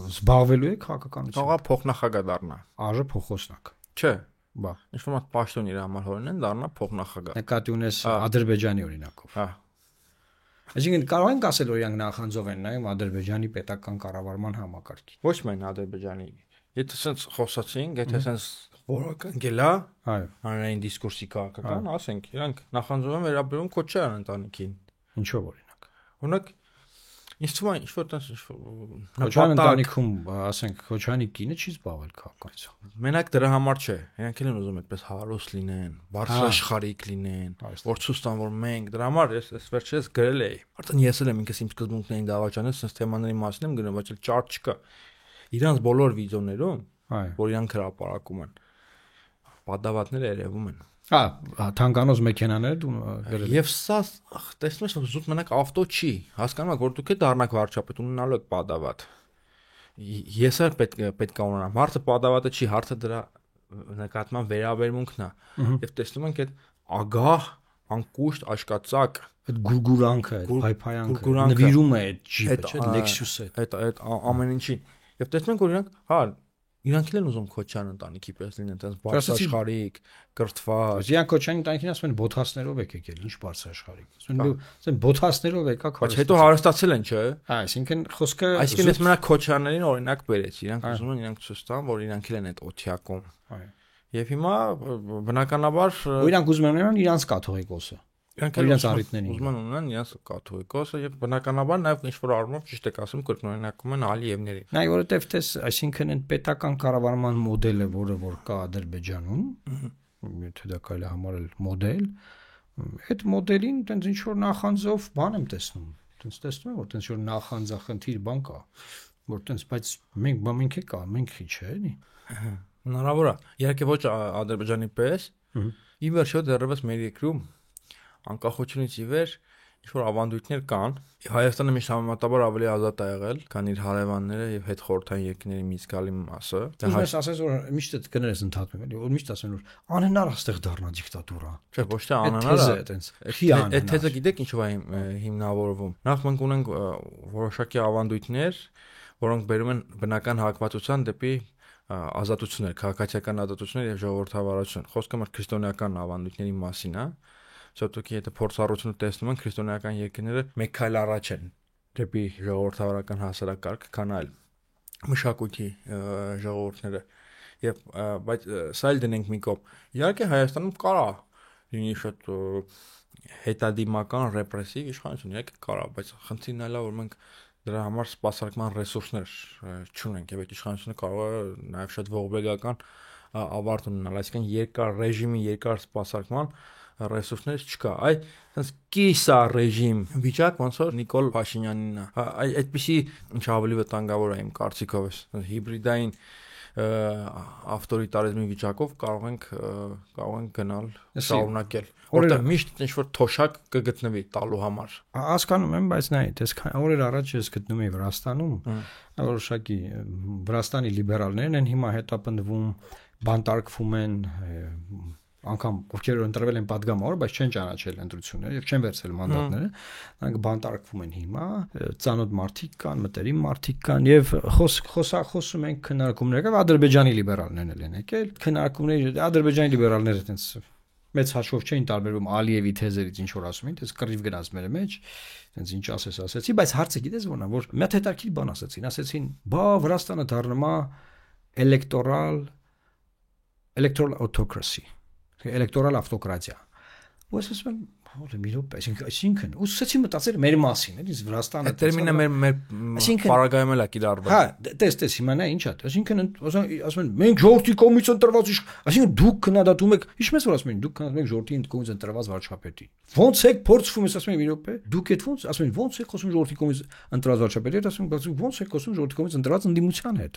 զբաղվելու է քաղաքականությամբ։
Թողա փոխնախագահ դառնա։
Աժը փոխոսնակ։
Չէ,
Բա,
ինչ-որ մատ պաշտոն իր համար հորինեն, դառնա փոխնախագահ։
նկատի ունես Ադրբեջանի օրինակով։
Հա։
Այսինքն կարող ենք ասել, որ իրանք նախանձով են նայում Ադրբեջանի պետական կառավարման համակարգին։
Ոչ միայն Ադրբեջանի։ Եթե sense խոսացինք, եթե sense որական գելա,
Այո,
հանրային դիսկուրսի քաղաքական, ասենք, իրանք նախանձով են վերաբերում Քոչարյան ընտանիքին։
ինչով օրինակ։
Օրինակ, ինձ թվում է ինչ-որ տես
Քոչարյան ընտանիքում, ասենք, Քոչարյանի կինը չի զբաղվել քաղաքականությամբ։
Մենակ դրա համար չէ։ Իրանք էլ են ուզում այդպես հարուստ լինեն, բարձրաշխարհիկ լինեն, որ ցույց տան, որ մենք դրա համար ես վերջերս գրել էի։ Արդեն ես էլ եմ ինքս իմ սկզբունքներին դավաճանել, sense թեմաների մասին եմ գրում, բայց էլ ճարտ չկա։ Իրանց բոլոր վիդեոներում,
Այո։
որ իրանք հրապարակում են, պատդավատները երևում են։
Թանկանոց մեքենաները դու գրել։
Եվ սա տեսնում ես, որ զուտ մենակ ավտո չի։ Հասկանում եք, որ դուք եք դառնաք վարչապետ, ունենալու եք պատդավատ։ Ես էլ պետք է ունենամ։ Հարցը պատդավատը չի, հարցը դրա նկատմամբ վերաբերմունքն է։ Եվ տեսնում ենք այդ ագահ, անկուշտ աշկածակ,
Այդ գուրգուրանքը, այդ փայփայանքը, նվիրում է այդ ջիպը, չէ՞, Lexus-ը։
այդ ամեն ինչին։ Եվ տեսնում ենք, որ իրանք էլ են ուզում Քոչարյան ընտանիքի պես լինեն, այդպես բարձրաշխարհիկ, կրթված։
Իրանք Քոչարյանի ընտանիքին ասում են բոթասներով եք եկել, ինչ բարձրաշխարհիկ։ Ասում բոթասներով եկա քարոզ։
Բայց հետո հարստացել են, չէ՞։
Այսինքն խոսքը
Այսինքն ես մենակ Քոչարյաններին օրինակ բերեցի, իրանք ուզում են իրանք ցույց տան, որ իրանք էլ են այդ օթյակում։
Այո։
Եվ հիմա բնականաբար
Իրանք ուզում են ունենալ իրանք կաթողիկոսը։ Իրանք առիթներին։
ուզում են ունենան իրանք կաթողիկոսը եւ բնականաբար նաեւ ինչ-որ առումով ճիշտ եք ասում կրկնօրինակում են Ալիևներին։
Նայ որովհետեւ տես, այսինքն այն պետական կառավարման մոդելը, որ կա Ադրբեջանում, եթե դա կարելի է համարել մոդել, այդ մոդելին տենց ինչ որ նախանձով բան եմ տեսնում։ Տենց տեսնում եմ, որ տենց որ նախանձախնդիր բան կա, որ տենց բայց մենք է կա, մենք ի չէ, էլի։
Հնարավոր է։ Իհարկե ոչ Ադրբեջանի պես։ Ի վերջո դեռևս մեր երկրում անկախությունից ի վեր ինչ-որ ավանդույթներ կան։ Հայաստանը միշտ համեմատաբար ավելի ազատ է եղել, քան իր հարևանները եւ հետ խորհրդային երկրների մի զգալի մասը։
Դες ասես որ միշտ այդ կներես ընդհատում էլի, որ միշտ ասեն որ անհնար աստեղ դառնա դիկտատուրա։
Չէ, ոչ թե անհնար է,
այտենց։
Այդ թեզը գիտեք ինչով է հիմնավորվում։ Նախ մենք ունենք որոշակի ավանդույթներ, որոնք բերում են բնական հակվածության դեպի ազատություններ, քաղաքացիական ազատություններ եւ ժողովրդավարություն։ Խոսքը մեր քրիստոնեական ավանդույթների մասին է։ Սոտոքի եթե փորձառությունը տեսնում են քրիստոնեական երկրները մեկ քայլ առաջ են դեպի ժողովրդավարական հասարակարգ, քան այլ մշակույթի ժողովուրդները։ Եվ բայց սա էլ դնենք մի կողմ։ Իհարկե Հայաստանում կարա լինի շատ հետադիմական ռեպրեսիվ իշխանություն, իհարկե կարա, բայց խնդիրն այլ է, որ մենք դրա համար սպասարկման ռեսուրսներ չունենք եւ այդ իշխանությունը կարող է նաեւ շատ ողբերգական ավարտ ունենալ, այսինքն երկար ռեժիմի երկար սպասարկման ռեսուրսներ չկա։ Այ կիսա ռեժիմ վիճակ ոնց որ Նիկոլ Փաշինյանին է։ Այդպիսի ինչ ավելի վտանգավոր է իմ կարծիքով, հիբրիդային ավտորիտարիզմի վիճակով կարող ենք գնալ շարունակել։ Որտեղ միշտ ինչ-որ թոշակ կգտնվի տալու համար։
Հասկանում եմ, բայց նայ, դες օրեր առաջ ես գտնում եի Վրաստանում, որոշակի Վրաստանի լիբերալներն են հիմա հետապնդվում, բանտարկվում են, անգամ ովքեր ընտրվել են падգամավոր, բայց չեն ճանաչել ընտրությունները եւ չեն վերցրել մանդատները, նրանք բանտարկվում են հիմա, ծանոթ մարդիկ կան, մտերիմ մարդիկ կան եւ խոսում են քննարկումներ կա Ադրբեջանի լիբերալներն են եկել, քննարկումներ Ադրբեջանի լիբերալները այտենց մեծ հաշվով չէին տարբերվում Ալիևի թեզերից ինչ որ ասում են, դες կռիվ գնաց մեր մեջ, այտենց ինչ ասեցի, բայց հարցը գիտես որն է, որ մի հատ հետաքրքիր բան ասեցին, բա Վրաստանը դառնում է electoral autocracy էլեկտորալ ավտոկրատիա։ Ու ես ասում եմ, հո մի րոպե, այսինքն, ուսուցեցի մտածել մեր մասին, էլի Վրաստանը։
Այդ տերմինը մեր պարագայում էլ է կիրառվում։
Հա, տես հիմա նա ինչ է, այսինքն ասում են, մենք ժողովրդի կողմից ընտրված, այսինքն դուք քննադատում եք, ինչպես որ ասում են, դուք քննադատում եք ժողովրդի կողմից ընտրված վարչապետի։ Ոնց եք փորձվում, ես ասում եմ, մի րոպե, դուք այդ ոնց, ասում են, ոնց եք խոսում ժողովրդի կողմից ընտրված վարչապետի հետ, ասում են, ոնց եք խոսում ժողովրդի կողմից ընտրված ընդդիմության հետ։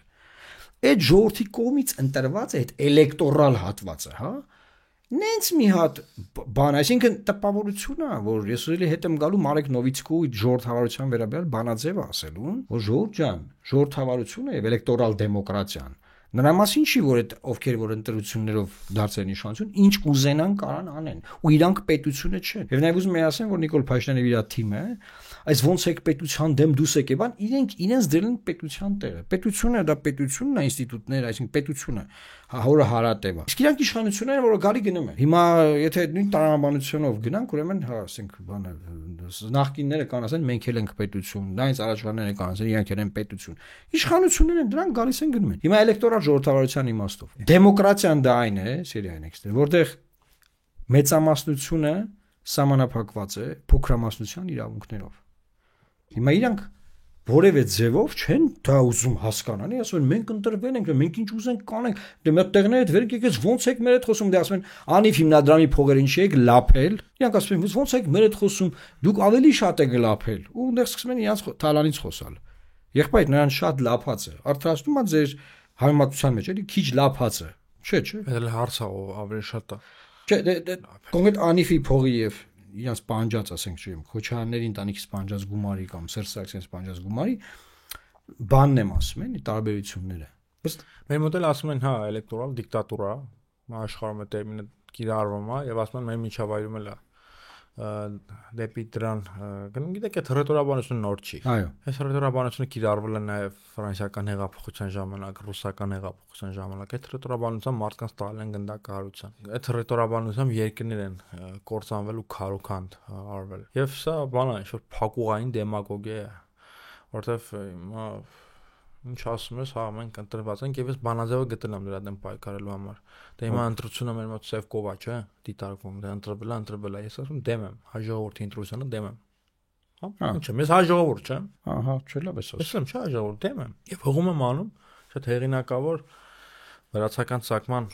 Այդ ժողովրդի կողմից ընտրված է այդ էլեկտորալ հատվածը, հա։ Նենց մի հատ բան, այսինքն տպավորություն է, որ ես ուզելի հետ եմ գալու Մարեկ Նովիցկու ժողովրդավարության վերաբերյալ բանաձև ասելուն, որ ժողովուրդ ջան, ժողովրդավարությունը եւ էլեկտորալ դեմոկրատիան նրա մասին չի, որ այդ ովքեր որ ընտրություններով դարձել իշխանություն, ինչ կուզենան կարան անեն, ու իրանք պետությունը չեն։ Եվ նաեւ ուզում եմ ասեմ, որ Նիկոլ Փաշինյանը իր թիմը, այս ոնց եք պետության դեմ դուս եք եւ իրենք իրենց դրել են պետության տեղը պետությունը դա պետությունն է ինստիտուտներ այսինքն պետությունը հորը հարատևա իսկ իրանք իշխանությունները որը գալի գնում են հիմա եթե նույն տրամաբանությունով գնանք ուրեմն հա ասենք բանը նախկինները կան ասեն մենք էլ ենք պետություն դրանից առաջվանները կան ասեն իրանք էլ են պետություն իշխանությունները դրանք գալիս են գնում են հիմա էլեկտորալ ժողովրդավարության իմաստով դեմոկրատիան դա այն է սերիային էքստեր որտեղ մեծամասնությունը սահմանափակված է փոքրամասնության իրավունքներով հիմա իրանք որևէ ձևով չեն դա ուզում հասկանալ, ասում են մենք ընտրվել ենք, մենք ինչ ուզենք կանենք, դե մեր տեղները հետ վերք եկեք, ոնց եք մեր հետ խոսում, դե ասում են անիվ հիմնադրամի փողերը ինչի եք լափել, իրանք ասում են ոնց եք մեր հետ խոսում, դուք ավելի շատ եք լափել, ու այնտեղ սկսում են իրանք թալանից խոսալ։ Եղբայր նրան շատ լափած է, արդարացնում է ձեր համեմատության մեջ, էլի քիչ լափած է, չէ։
Դա հարց է ավելի շատ է։
Չէ, դե կոնկրետ անիվի փողի եւ իրանց պանջած, ասենք, չեմ, Քոչարյանների ընտանիքի սպանջած գումարի կամ Սերժ Սարգսյանի սպանջած գումարի բանն եմ ասում, էլի տարբերությունները։ Ըստ
մեր մոդելը ասում են, հա, էլեկտորալ դիկտատուրա, աշխարհում է տերմինը կիրառվում է եւ ասում են մեր միջավայրում էլ է դեպի դրան գնում գիտեք այդ հռետորաբանությունը նոր չի
այո
այս հռետորաբանությունը կիրառվել է նաև ֆրանսիական հեղափոխության ժամանակ ռուսական հեղափոխության ժամանակ այդ հռետորաբանությամբ մարդկանց տալ են գնդակահարության այդ հռետորաբանությամբ երկրներ են կործանվել ու քարոքանդ արվել եւ սա բան է ինչ-որ փակուղային դեմագոգիա է որովհետեւ ինչ ասում ես հա մենք ընտրված ենք եւ ես բանաձևը գտել եմ դրա դեմ պայքարելու համար դե հիմա ընտրությունը մեր մոտ սև կովա չէ դիտարկվում դե ընտրվել է ես ասում դեմ եմ հայ ժողովրդի ընտրությանը դեմ եմ հա ինչ է մեզ հայ ժողովուրդ չէ
ահա չէ լավ ես
ասում չէ հայ ժողովուրդ դեմ եմ եւ հողում եմ անում շատ հեղինակավոր վրացական ցակման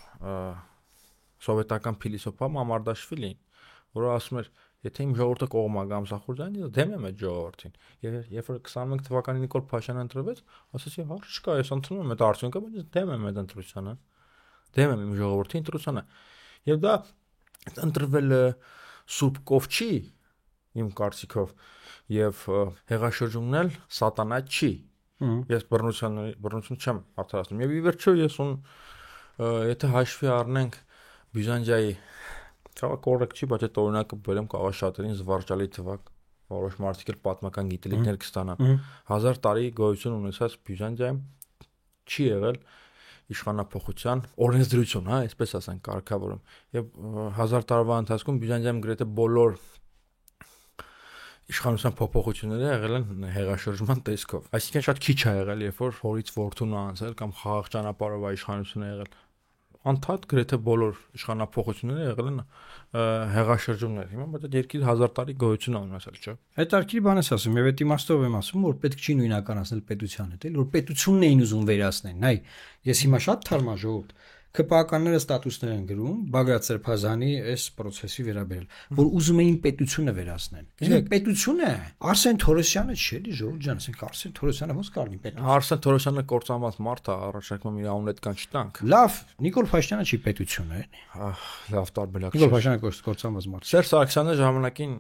սովետական փիլիսոփա Մամարդաշվիլին որը ասում էր եթե իմ ժողովուրդը կողմ է Գամսախուրդյանին, ես դեմ եմ այդ ժողովրդին։ Երբ որ 21 թվականին Նիկոլ Փաշինյանը ընտրվեց, ասացի, հա, չկա, ես ընդունում եմ այդ արդյունքը, բայց դեմ եմ այդ ընտրությանը։ Դեմ եմ իմ ժողովրդի ընտրությանը։ Եվ դա ընտրվելը սուրբ կով չի, իմ կարծիքով, եւ հեղաշրջումն էլ սատանա չի։ Ես բռնություն չեմ արդարացնում։ Եվ ի վերջո ես եթե հաշվի առնենք Բյուզանդիայի Ցավոք կորեկտ չի, բայց այդ օրինակը բերեմ կարող շատերին զվարճալի թվակ, որոշ մարդիկ էլ պատմական գիտելիքներ կստանան։ 1000 տարի գոյություն ունեցած Բյուզանդիայում չի եղել իշխանապողության օրենսդրություն, հա, այսպես ասենք, կարգավորում։ Եվ 1000 տարվա ընթացքում Բյուզանդիայում գրեթե բոլոր իշխանության փոփոխությունները եղել են հեղաշրջման տեսքով։ Այսինքն շատ քիչ է եղել, երբ որ հորից որդուն անցել կամ խաղաղ ճանապարհով իշխանությունը եղել։ Անդադ գրեթե բոլոր իշխանապողությունները եղել են հեղաշրջումներ։ Հիմա բայց այդ երկիրը 1000 տարի գոյություն ունեցել, չէ՞։
Հետարքի բան ես ասում, եւ այդ իմաստով եմ ասում, որ պետք չի նույնականացնել պետության հետ, էլ որ պետությունն էին ուզում վերացնել։ Հայ, ես հիմա շատ թարմա ժողովուրդ ԿՊԱ-ականները ստատուսներ են գրում Բագրատ Սրբազանի այս process-ի վերաբերել, որ ուզում էին պետությունը վերացնել։ Իսկ պետությունը Արսեն Թորոսյանը չէ, դի ժողովուրդ ջան, ասենք Արսեն Թորոսյանը ո՞նց կարելի պետություն։
Արսեն Թորոսյանը կործանված մարդ է, առաջարկում իր անունը կան չտանք։
Լավ, Նիկոլ Փաշինյանը չի պետությունը,
լավ տարբերակ։
Նիկոլ Փաշինյանը կործանված մարդ։
Սերժ Սարգսյանը ժամանակին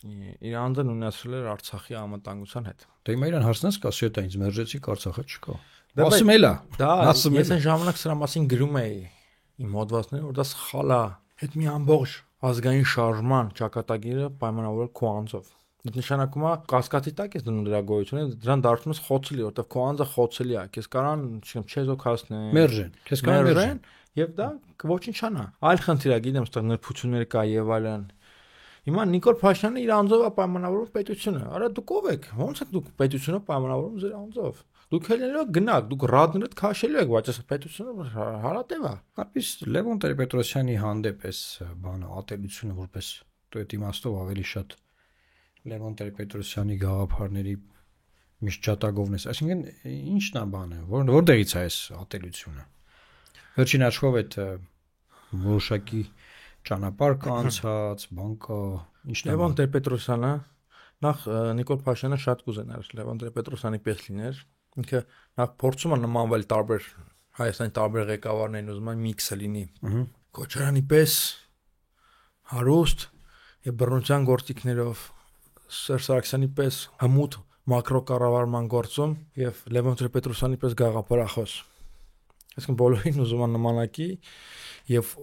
իր անձն ունեցել էր Արցախի անվտանգության հետ։
Դե հիմա իրան հարցնես կա, շետ է ինձ մերժեցիք Արցախը չկա։ Ասում էլա։
Դա ես այն ժամանակ սրա մասին գրում էի իմ հոդվածները, որ դա սխալ է։ Այդ մի ամբողջ ազգային շարժման ճակատագիրը պայմանավորել քո անձով։ Դա նշանակում է կասկածի տակ ես դնում դրա գոյությունը, դրան դարձնում ես խոցելի, որովհետև քո անձը խոցելի է։ Քեզ կարան, չգիտեմ, չեզոքացնեն,
մերժեն, քեզ կարան մերժեն,
եւ դա ոչինչանա։ Այլ խնդիր է, գիտեմ, ստեղ նրբություններ կա եւ այլն։ Հիմա Նիկոլ Փաշինյանը իր անձով է պայմանավորում պետությունը։ Արա դուք ով եք։ Ոնց եք դուք պետությունը պայմանավորում ձեր անձով։ Դուք ելնելով գնաք, դուք ռադներդ քաշելու եք, բայց այս պետությունը հարատև է։
Կարծես Լևոն Տեր-Պետրոսյանի հանդեպ էս բանը ատելությունը որպես այդ իմաստով ավելի շատ Լևոն Տեր-Պետրոսյանի գաղափարների միջճատագովն է։ Այսինքն ի՞նչն է բանը, որտեղից է այս ատելությունը։ Վերջին աշխով այդ որոշակի ճանապարհ կա անցած, բան կա, ի՞նչն է։
Լևոն Տեր-Պետրոսյանը նախ Նիկոլ Փաշինյանը շատ կուզենար Լևոն Տեր-Պետրոսյանի պես լիներ։ Ինքը նախ փորձում է նմանվել տարբեր Հայաստանի տարբեր ղեկավարներին ուզում է միքսը լինի։ Քոչարյանի պես հարուստ եւ բռնության գործիքներով Սերժ Սարգսյանի պես հմուտ մակրոկառավարման գործում եւ Լևոն Տեր-Պետրոսյանի պես գաղափարախոս։ Այսինքն բոլորին ուզում է նմանակի եւ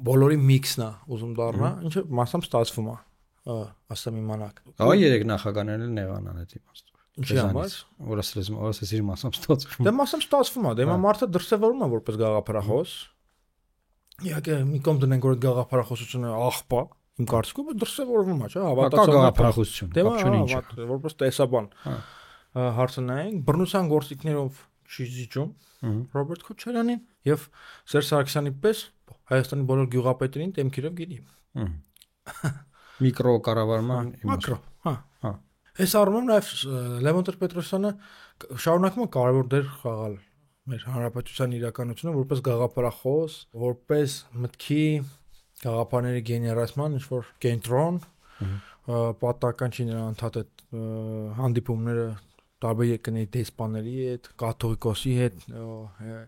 բոլորի միքսն է ուզում դառնա, ինչը մասամբ ստացվում է։ ասեմ իմանաք։
Այ երեք նախագաներն էլ նեղանան այդ իմաստով։
Ինչի համար։
Որասես իր մասամբ ստացվում։
Դե մասամբ ստացվում է, դե հիմա մարդը դրսևորում է որպես գաղափարախոս։ Իհարկե մի կողմ դնենք որ գաղափարախոսությունը աղբա, իմ կարծիքով դրսևորվում է, չէ՞, հավատացած
գաղափարախոսություն,
դե որպես տեսաբան։ Հարցը նայենք, բռնության գործիքներով չի զիջում Ռոբերտ Քոչարյանին եւ Սերժ Սարգսյանի պես Հայաստանի բոլոր գյուղապետերին դեմքերով գիտի։
Միկրո կառավարման
մակրո, Այս առումով նաեւ Լևոն Տեր-Պետրոսյանը շարունակում է կարևոր դեր խաղալ մեր հանրապետության իրականությունը որպես գաղափարախոս, որպես մտքի գաղափարների գեներացման ինչ-որ կենտրոն, պատահական չի նրա ընդհանրապես հանդիպումները տարբեր երկրների դեսպանների հետ, կաթողիկոսի հետ,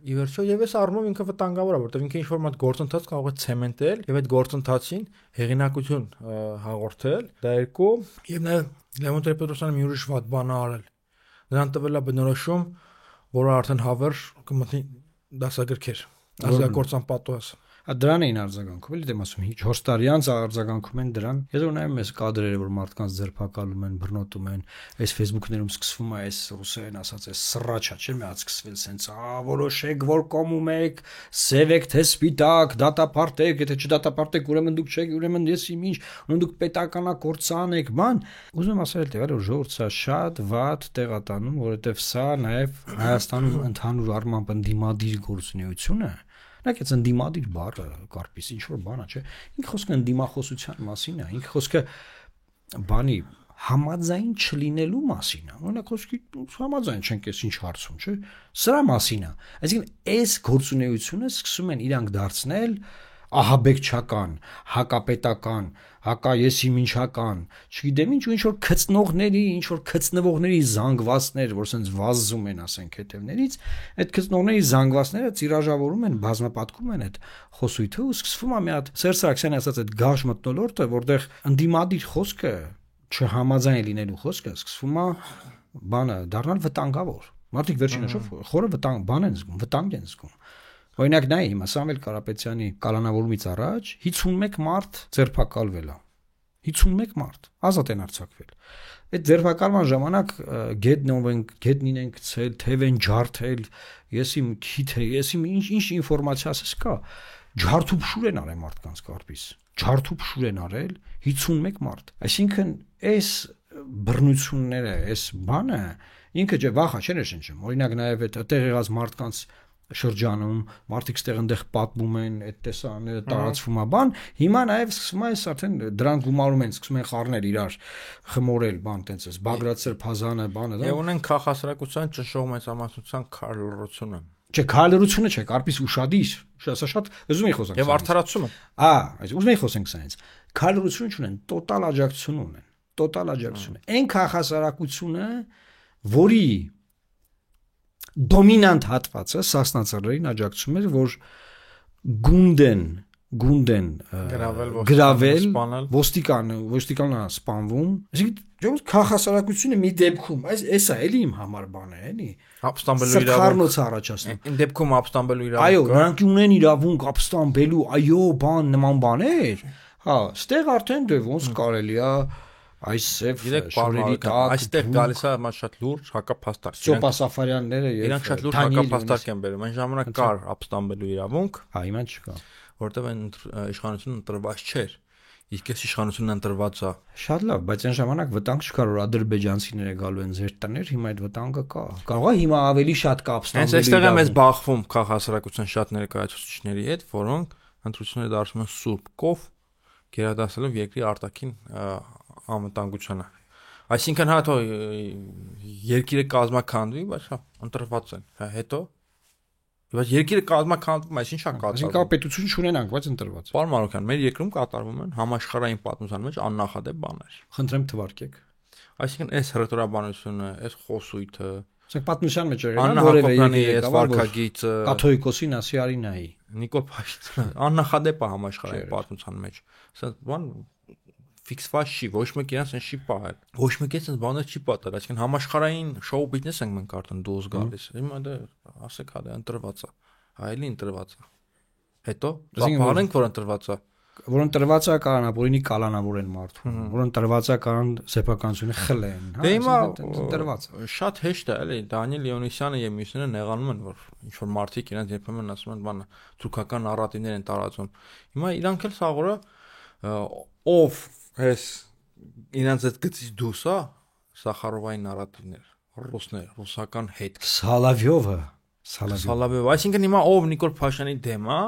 ի վերջո եւ այս առումով ինքը վտանգավոր է, որովհետեւ ինքը ինչ-որ մատ գործընթաց կարող է ցեմենտել եւ այդ գործընթացին հեղինակություն հաղորդել, դա երկու եւ նաեւ Լևոն Տեր-Պետրոսյանը մի ուրիշ վատ բան է արել։ Նրան տվել է բնորոշում, որը արդեն հավերժ կմտնի դասագրքեր, ազգակործան պատոհաս։
Դրան էին արձագանքում, էլի դեմ ասում 4 տարյանց արձագանքում են դրան։ Ես որ նայում ես կադրերը, որ մարդկանց ձերբակալում են, բռնոտում են, այս Facebook-ներում սկսվում է այս ռուսերեն ասած այս սրաչա, չէ՞ մի հատ սկսվել սենց, որոշեք որ կոմում եք, սև եք թե սպիտակ, դատապարտեք, եթե չդատապարտեք, ուրեմն դուք չեք, ուրեմն ես իմ ինչ, ուրեմն դուք պետականակորցան եք, բան։ Ուզում ասել թե որ ժողովուրդը շատ վատ տեղատանում, որովհետև սա նաև Հայաստանում ընդհանուր առմամբ ընդդիմադիր գործունեություն է։ Նայեք ընդդիմադիր բառը կարպիս ինչ որ բան է, չէ։ Ինքը խոսքը ընդդիմախոսության մասին է, ինքը խոսքը բանի համաձայն չլինելու մասին է։ Օրինակ խոսքի համաձայն չենք ես ինչ հարցում, չէ։ Սրա մասին է։ Այսինքն այս գործունեությունը սկսում են իրանք դարձնել ահաբեկչական, հակապետական, հակաեսիմինչական, չգիտեմ ինչ որ քծնողների, ինչ որ քծնվողների զանգվածներ, որ սենց վազում են, ասենք, հետևներից, այդ քծնողների զանգվածները տիրաժավորում են, բազմապատկում են այդ խոսույթը ու սկսվում է մի հատ Սերժ Սարգսյանի ասած այդ գաշ մթնոլորտը, որտեղ ընդդիմադիր խոսքը, չհամաձայն լինելու խոսքը սկսվում է բանը դառնալ վտանգավոր։ Մարդիկ վերջինաշով խորը բան են զգում, վտանգ են զգում։ Օրինակ նայ հիմա Սամվել Կարապետյանի կալանավորումից առաջ 51 մարդ ձերբակալվել է։ 51 մարդ ազատ են արձակվել։ Այդ ձերբակալման ժամանակ գետնին են գցել, թև են ջարդել, ես իմ քիթ է, ես իմ ինչ ինֆորմացիա ասես կա։ Ջարդուփշուր են արել մարդկանց կարպիս։ Ջարդուփշուր են արել 51 մարդ։ Այսինքն այս բռնությունները, այս բանը ինքը վախա չէ նշնչում։ Օրինակ նաև այդ տեղ եղած մարդկանց շրջանում մարդիկ ստեղ այնտեղ պատմում են այդ տեսաները տարածվում է բան հիմա նաև սկսում է արդեն դրան գումարում են սկսում են խառնել իրար խմորել բան տենց էս Բագրատսեր Փազանը բանը դա
եւ ունեն քաղաքասարակության ճնշող մեծամասնության քարլրությունը
չէ քարլրությունը չէ կարպիս ուշադիր սա շատ ուզում եմ խոսալ
եւ արդարացումը
այս ուզում եմ խոսենք սրանից քարլրությունը ունեն տոտալ աջակցություն ունեն տոտալ աջակցություն այն քաղաքասարակությունը որի դոմինանտ հատվածը Սասնա-Ծռերին աջակցում էր, որ գունդեն գրավել ոստիկանն սպանվում, այսինքն քաղաքասարակությունը մի դեպքում, էսա էլի իմ համար բան է, էլի։
Ապստամբելու իրավունք։
Սխառնոց առաջացնում։
Այն դեպքում ապստամբելու իրավունք։
Այո, նրանք ունեն իրավունք ապստամբելու, այո, բան նման բաներ։ Հա, ստեղ արդեն դե ոնց կարելի է այս շորերի տակ
այստեղ գալիս է մա շատ լուրջ հակափաստարկ
Սոպա Սաֆարյանները եւ
իրանք շատ լուրջ հակափաստարկ են բերում այն ժամանակ կար ապստամբելու իրավունք
հիմա չկա
որտեվ այն իշխանությունը ընտրված չէր իսկ այս իշխանությունը ընտրված է
շատ լավ բայց այն ժամանակ վտանգ չկար որ ադրբեջանցիները գալու են ձեր տներ հիմա այդ վտանգը կա կարող է հիմա ավելի շատ կա ապստամբելու
այստեղ է մեզ բախվում քաղաքասարակության շատ ներկայացուցիչների հետ որոնք ընտրությունները դարձնում են սուրբ կով գերադասելով երկրի արտաքին անվտանգությունը այսինքն հա թող երկիրը կազմաքանդվի բայց հա ընտրված են հա հետո բայց երկիրը կազմաքանդվում այս ինչա կատարվում
այսինքն պետություն չունենանք բայց ընտրված
Պարոն Մարոկյան մեր երկրում կատարվում են համաշխարհային պատմության մեջ աննախադեպ բաներ
խնդրեմ թվարկեք
այսինքն այս հռետորաբանությունը այս խոսույթը
ասենք պատմության մեջ եղել որևէ
այս վարքագիծը
կաթողիկոսի Նասիարինայի
Նիկոլ Փաշինյանը աննախադեպ է համաշխարհային պատմության մեջ ասենք բան ֆիքսված չի, ոչ մեկ իրան սեն չի պահել։ Ոչ մեկ էս բաներ չի պատել, այսինքն համաշխարհային շոու բիզնես ենք մենք արդեն դուրս գալիս։ Հիմա դա ասեք հա դա ընտրված է, այլի ընտրված է։ Հետո բանենք որ ընտրված է։
որոնք տրված է կանանապորինի կալանավորեն մարդուն, որոնք տրված է կանան սեփականությունը խլեն,
Դե հիմա
տրված է։
Շատ հեշտ է, էլի, Դանիել Լեոնիսյանը եւ մյուսները նեղանում են, որ ինչ որ մարդիկ իրենց երբեմն ասում են, բանը թուրքական նարատիվներ են տարածում։ Հիմա իրանք էլ սաղորը ով էս իրենց այդ գծից դուրս է Սախարովային նարատիվներ, ռուսներ, ռուսական հետ։
Սալավյովը,
Այսինքն հիմա ով Նիկոլ Փաշինյանի դեմ է,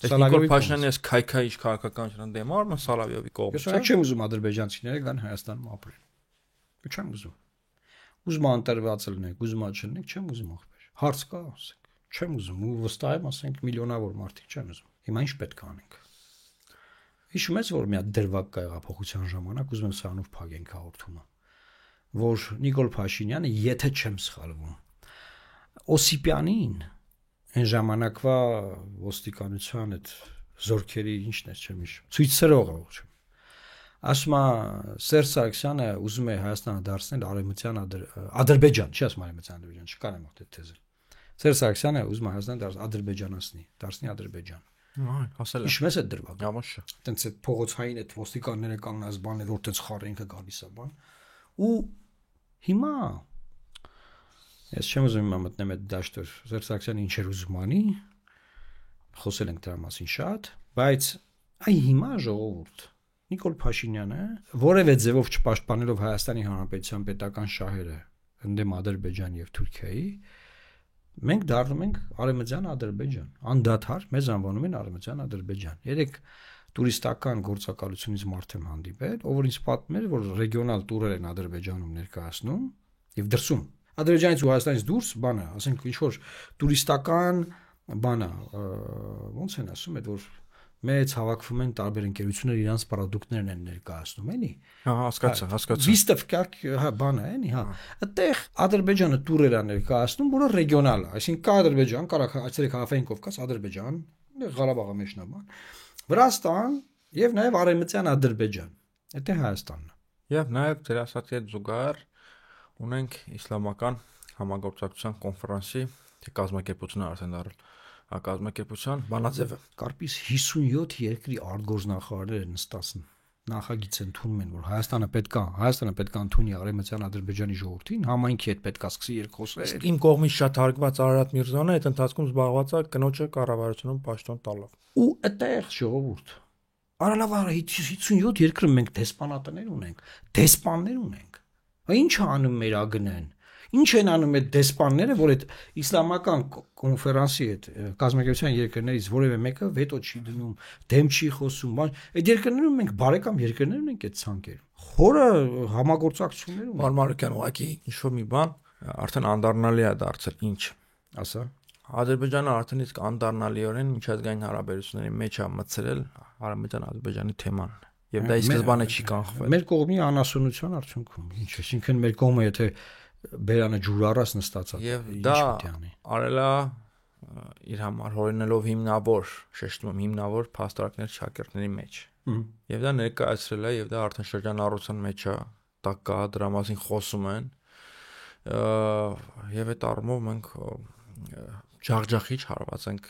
Նիկոլ Փաշինյանի այս քայքայիչ քաղաքականության դեմ է, ուրեմն Սալավյովի կողմից։
Ես չեմ ուզում ադրբեջանցիները գան Հայաստանում ապրեն։ Չեմ ուզում։ Ուզում անտրված լինենք, ուզում չլինենք, չեմ ուզում ախպեր։ Հարց կա, ասենք։ Չեմ ուզում ու վստահ եմ, ասենք միլիոնավոր մարդիկ չեմ ուզում։ Հիմա ինչ պետք է անենք։ Հիշում ես, որ մի հատ դրվագ կա հեղափոխության ժամանակ, ուզում եմ սրանով փակենք հաղորդումը, որ Նիկոլ Փաշինյանը, եթե չեմ սխալվում, Օսիպյանին այն ժամանակվա ոստիկանության այդ զորքերի ինչն է, չեմ հիշում, ցույցերողը ոչ։ Ասում է Սերժ Սարգսյանը ուզում է Հայաստանը դարձնել արևմտյան Ադրբեջան, չի ասում արևմտյան Ադրբեջան, չկարեմ այդ թեզը։ Սերժ Սարգսյանը ուզում է Հայաստանը դարձնել Ադրբեջան։
Ասել է։
Հիշում ես այդ դրվագը։
Ավաշ։
Տենց այդ փողոցային այդ ոստիկանները կանգնած բաներ, որ տենց խառինքը գալիս է բան։ Ու հիմա ես չեմ ուզում հիմա մտնեմ այդ դաշտը, Սերժ Սարգսյանը ինչ էր ուզում անի, խոսել ենք դրա մասին շատ, բայց այ հիմա ժողովուրդ Նիկոլ Փաշինյանը որևէ ձևով չպաշտպանելով Հայաստանի Հանրապետության պետական շահերը ընդդեմ Ադրբեջան եւ Թուրքիայի, մենք դառնում ենք արևմտյան Ադրբեջան, անդադար մեզ անվանում են արևմտյան Ադրբեջան։ Երեք տուրիստական գործակալությունից մարդ եմ հանդիպել, ով որ ինձ պատմել էր, որ ռեգիոնալ տուրեր են Ադրբեջանում ներկայացնում եւ դրսում։ Ադրբեջանից ու Հայաստանից դուրս բանը, ասենք ինչ որ տուրիստական բանը, ոնց են ասում, այդ որ մեծ հավաքվում են տարբեր ընկերություններ իրանց պրոդուկտներն են ներկայացնում, էլի։
Հասկացա։
Վիստովկակ, բանը, էլի, Այդտեղ Ադրբեջանը տուրեր է ներկայացնում, որը ռեգիոնալ է, այսինքն կա Ադրբեջան, այցելեք Հարավային Կովկաս, Ադրբեջան, Ղարաբաղը մեջն է բան, Վրաստան եւ նաեւ արևմտյան Ադրբեջան։ Դա Հայաստանն է։
Եվ նաեւ դեր ասացի այդ զուգահեռ ունենք իսլամական համագործակցության կոնֆերանսի կազմակերպությունը արդեն դարել կազմակերպության բանաձևը
Կարպիս 57 երկրի արտգործնախարարները նստածն նախագիծ ընդունում են, որ Հայաստանը պետք է ընդունի արևմտյան Ադրբեջանի ժողովրդին, համայնքի հետ պետք է սկսի երկխոսել։
Իմ կողմից շատ հարգված Արարատ Միրզոյանը այդ ընթացքում զբաղված է կնոջը կառավարությունում պաշտոն տալով։
Ու այդտեղ ժողովուրդ Արալավարը 57 երկրում մենք դեսպանատներ ունենք, դեսպաններ ունենք։ Ինչ անում մեր ԱԳՆ-ն։ Ինչ են անում այդ դեսպանները, որ այդ իսլամական կոնֆերանսի այդ կազմակերպության երկրներից որևէ մեկը վետո չի դնում, դեմ չի խոսում, բան։ Այդ երկրներում մենք բարեկամ երկրներ ունենք այդ ցանկերում։ Խորը համագործակցություններ ունենք։
Մարմարիկյան ուղղակի ինչ-որ մի բան արդեն անդառնալի է դարձել, ինչ
ասա։
Ադրբեջանը արդեն իսկ անդառնալիորեն միջազգային հարաբերությունների մեջ է մտցրել արևմտյան Ադրբեջանի թեման։ Եվ դա ի սկզբանե չի կանխվել։
Մեր կողմի անասունության արդյունքում, ինչ է, այսինքն մեր կողմը եթե բերանը ջուր առած նստած է։
Եվ դա արելա իր համար հորինելով հիմնավոր, շեշտում եմ, հիմնավոր փաստարկներ շակերտների մեջ։ Եվ դա ներկայացրել է եւ դա արդեն շրջանառության մեջ է, դա կա, դրա մասին խոսում են։ Եվ այդ առումով մենք ջախջախիչ հարված ենք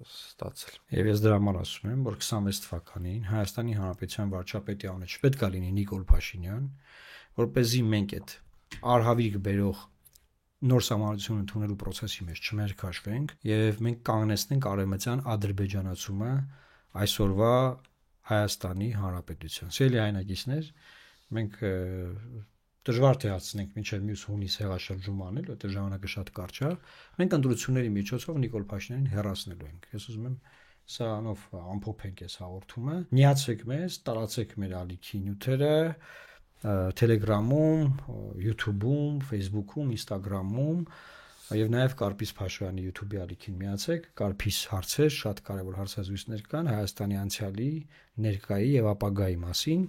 ստացել։
Եվ ես դրա համար ասում եմ, որ 26 թվականին Հայաստանի Հանրապետության վարչապետի անունը չպետք է լինի Նիկոլ Փաշինյան, որպեսզի մենք այդ արհավիրք բերող նոր համառություն ընդունելու process-ի մեջ չմերքաշվենք եւ մենք կանգնեցնենք արևմտյան ադրբեջանացումը այսօրվա Հայաստանի Հանրապետության։ Սիրելի հայրենակիցներ, մենք դժվար թե հացնենք մինչև մյուս հունիս հեղաշրջում անել, այդ ժամանակը շատ կարճ է։ Մենք ընտրությունների միջոցով Նիկոլ Փաշինյանին հեռացնելու ենք։ Ես ուզում եմ սրանով ամփոփենք այս հաղորդումը։ Միացեք մեզ, տարածեք մեր ալիքի նյութերը Telegram-ում, YouTube-ում, Facebook-ում, Instagram-ում եւ նաեւ Կարպիս Փաշոյանի YouTube-ի ալիքին միացեք։ Կարպիս հարցեր, շատ կարեւոր հարցազրույցներ կան Հայաստանի անցյալի, ներկայի եւ ապագայի մասին։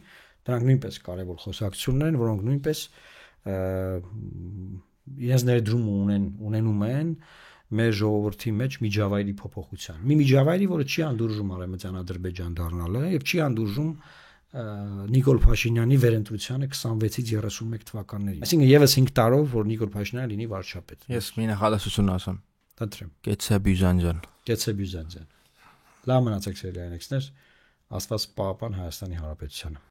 Դրանք նույնպես կարևոր խոսակցություններ են, որոնք նույնպես իրենց ներդրում ունենում են մեր ժողովրդի մեջ միջավայրի փոփոխության։ Մի միջավայրի, որը չի անդուրժում արևմտյան Ադրբեջան դառնալը եւ չի անդուրժում Նիկոլ Փաշինյանի վերընտրությանը 26-ից 31 թվականներին։ Այսինքն եւս 5 տարով, որ Նիկոլ Փաշինյանը լինի վարչապետ։
Ես մի նախադասություն ասեմ։
Դադրեմ։
Կեցե Բյուզանջան։
Կեցե Բյուզանջան։ Լավ մնացեք սիրելի այնեքսներ, Աստված պահապան Հայաստանի Հանրապետությանը։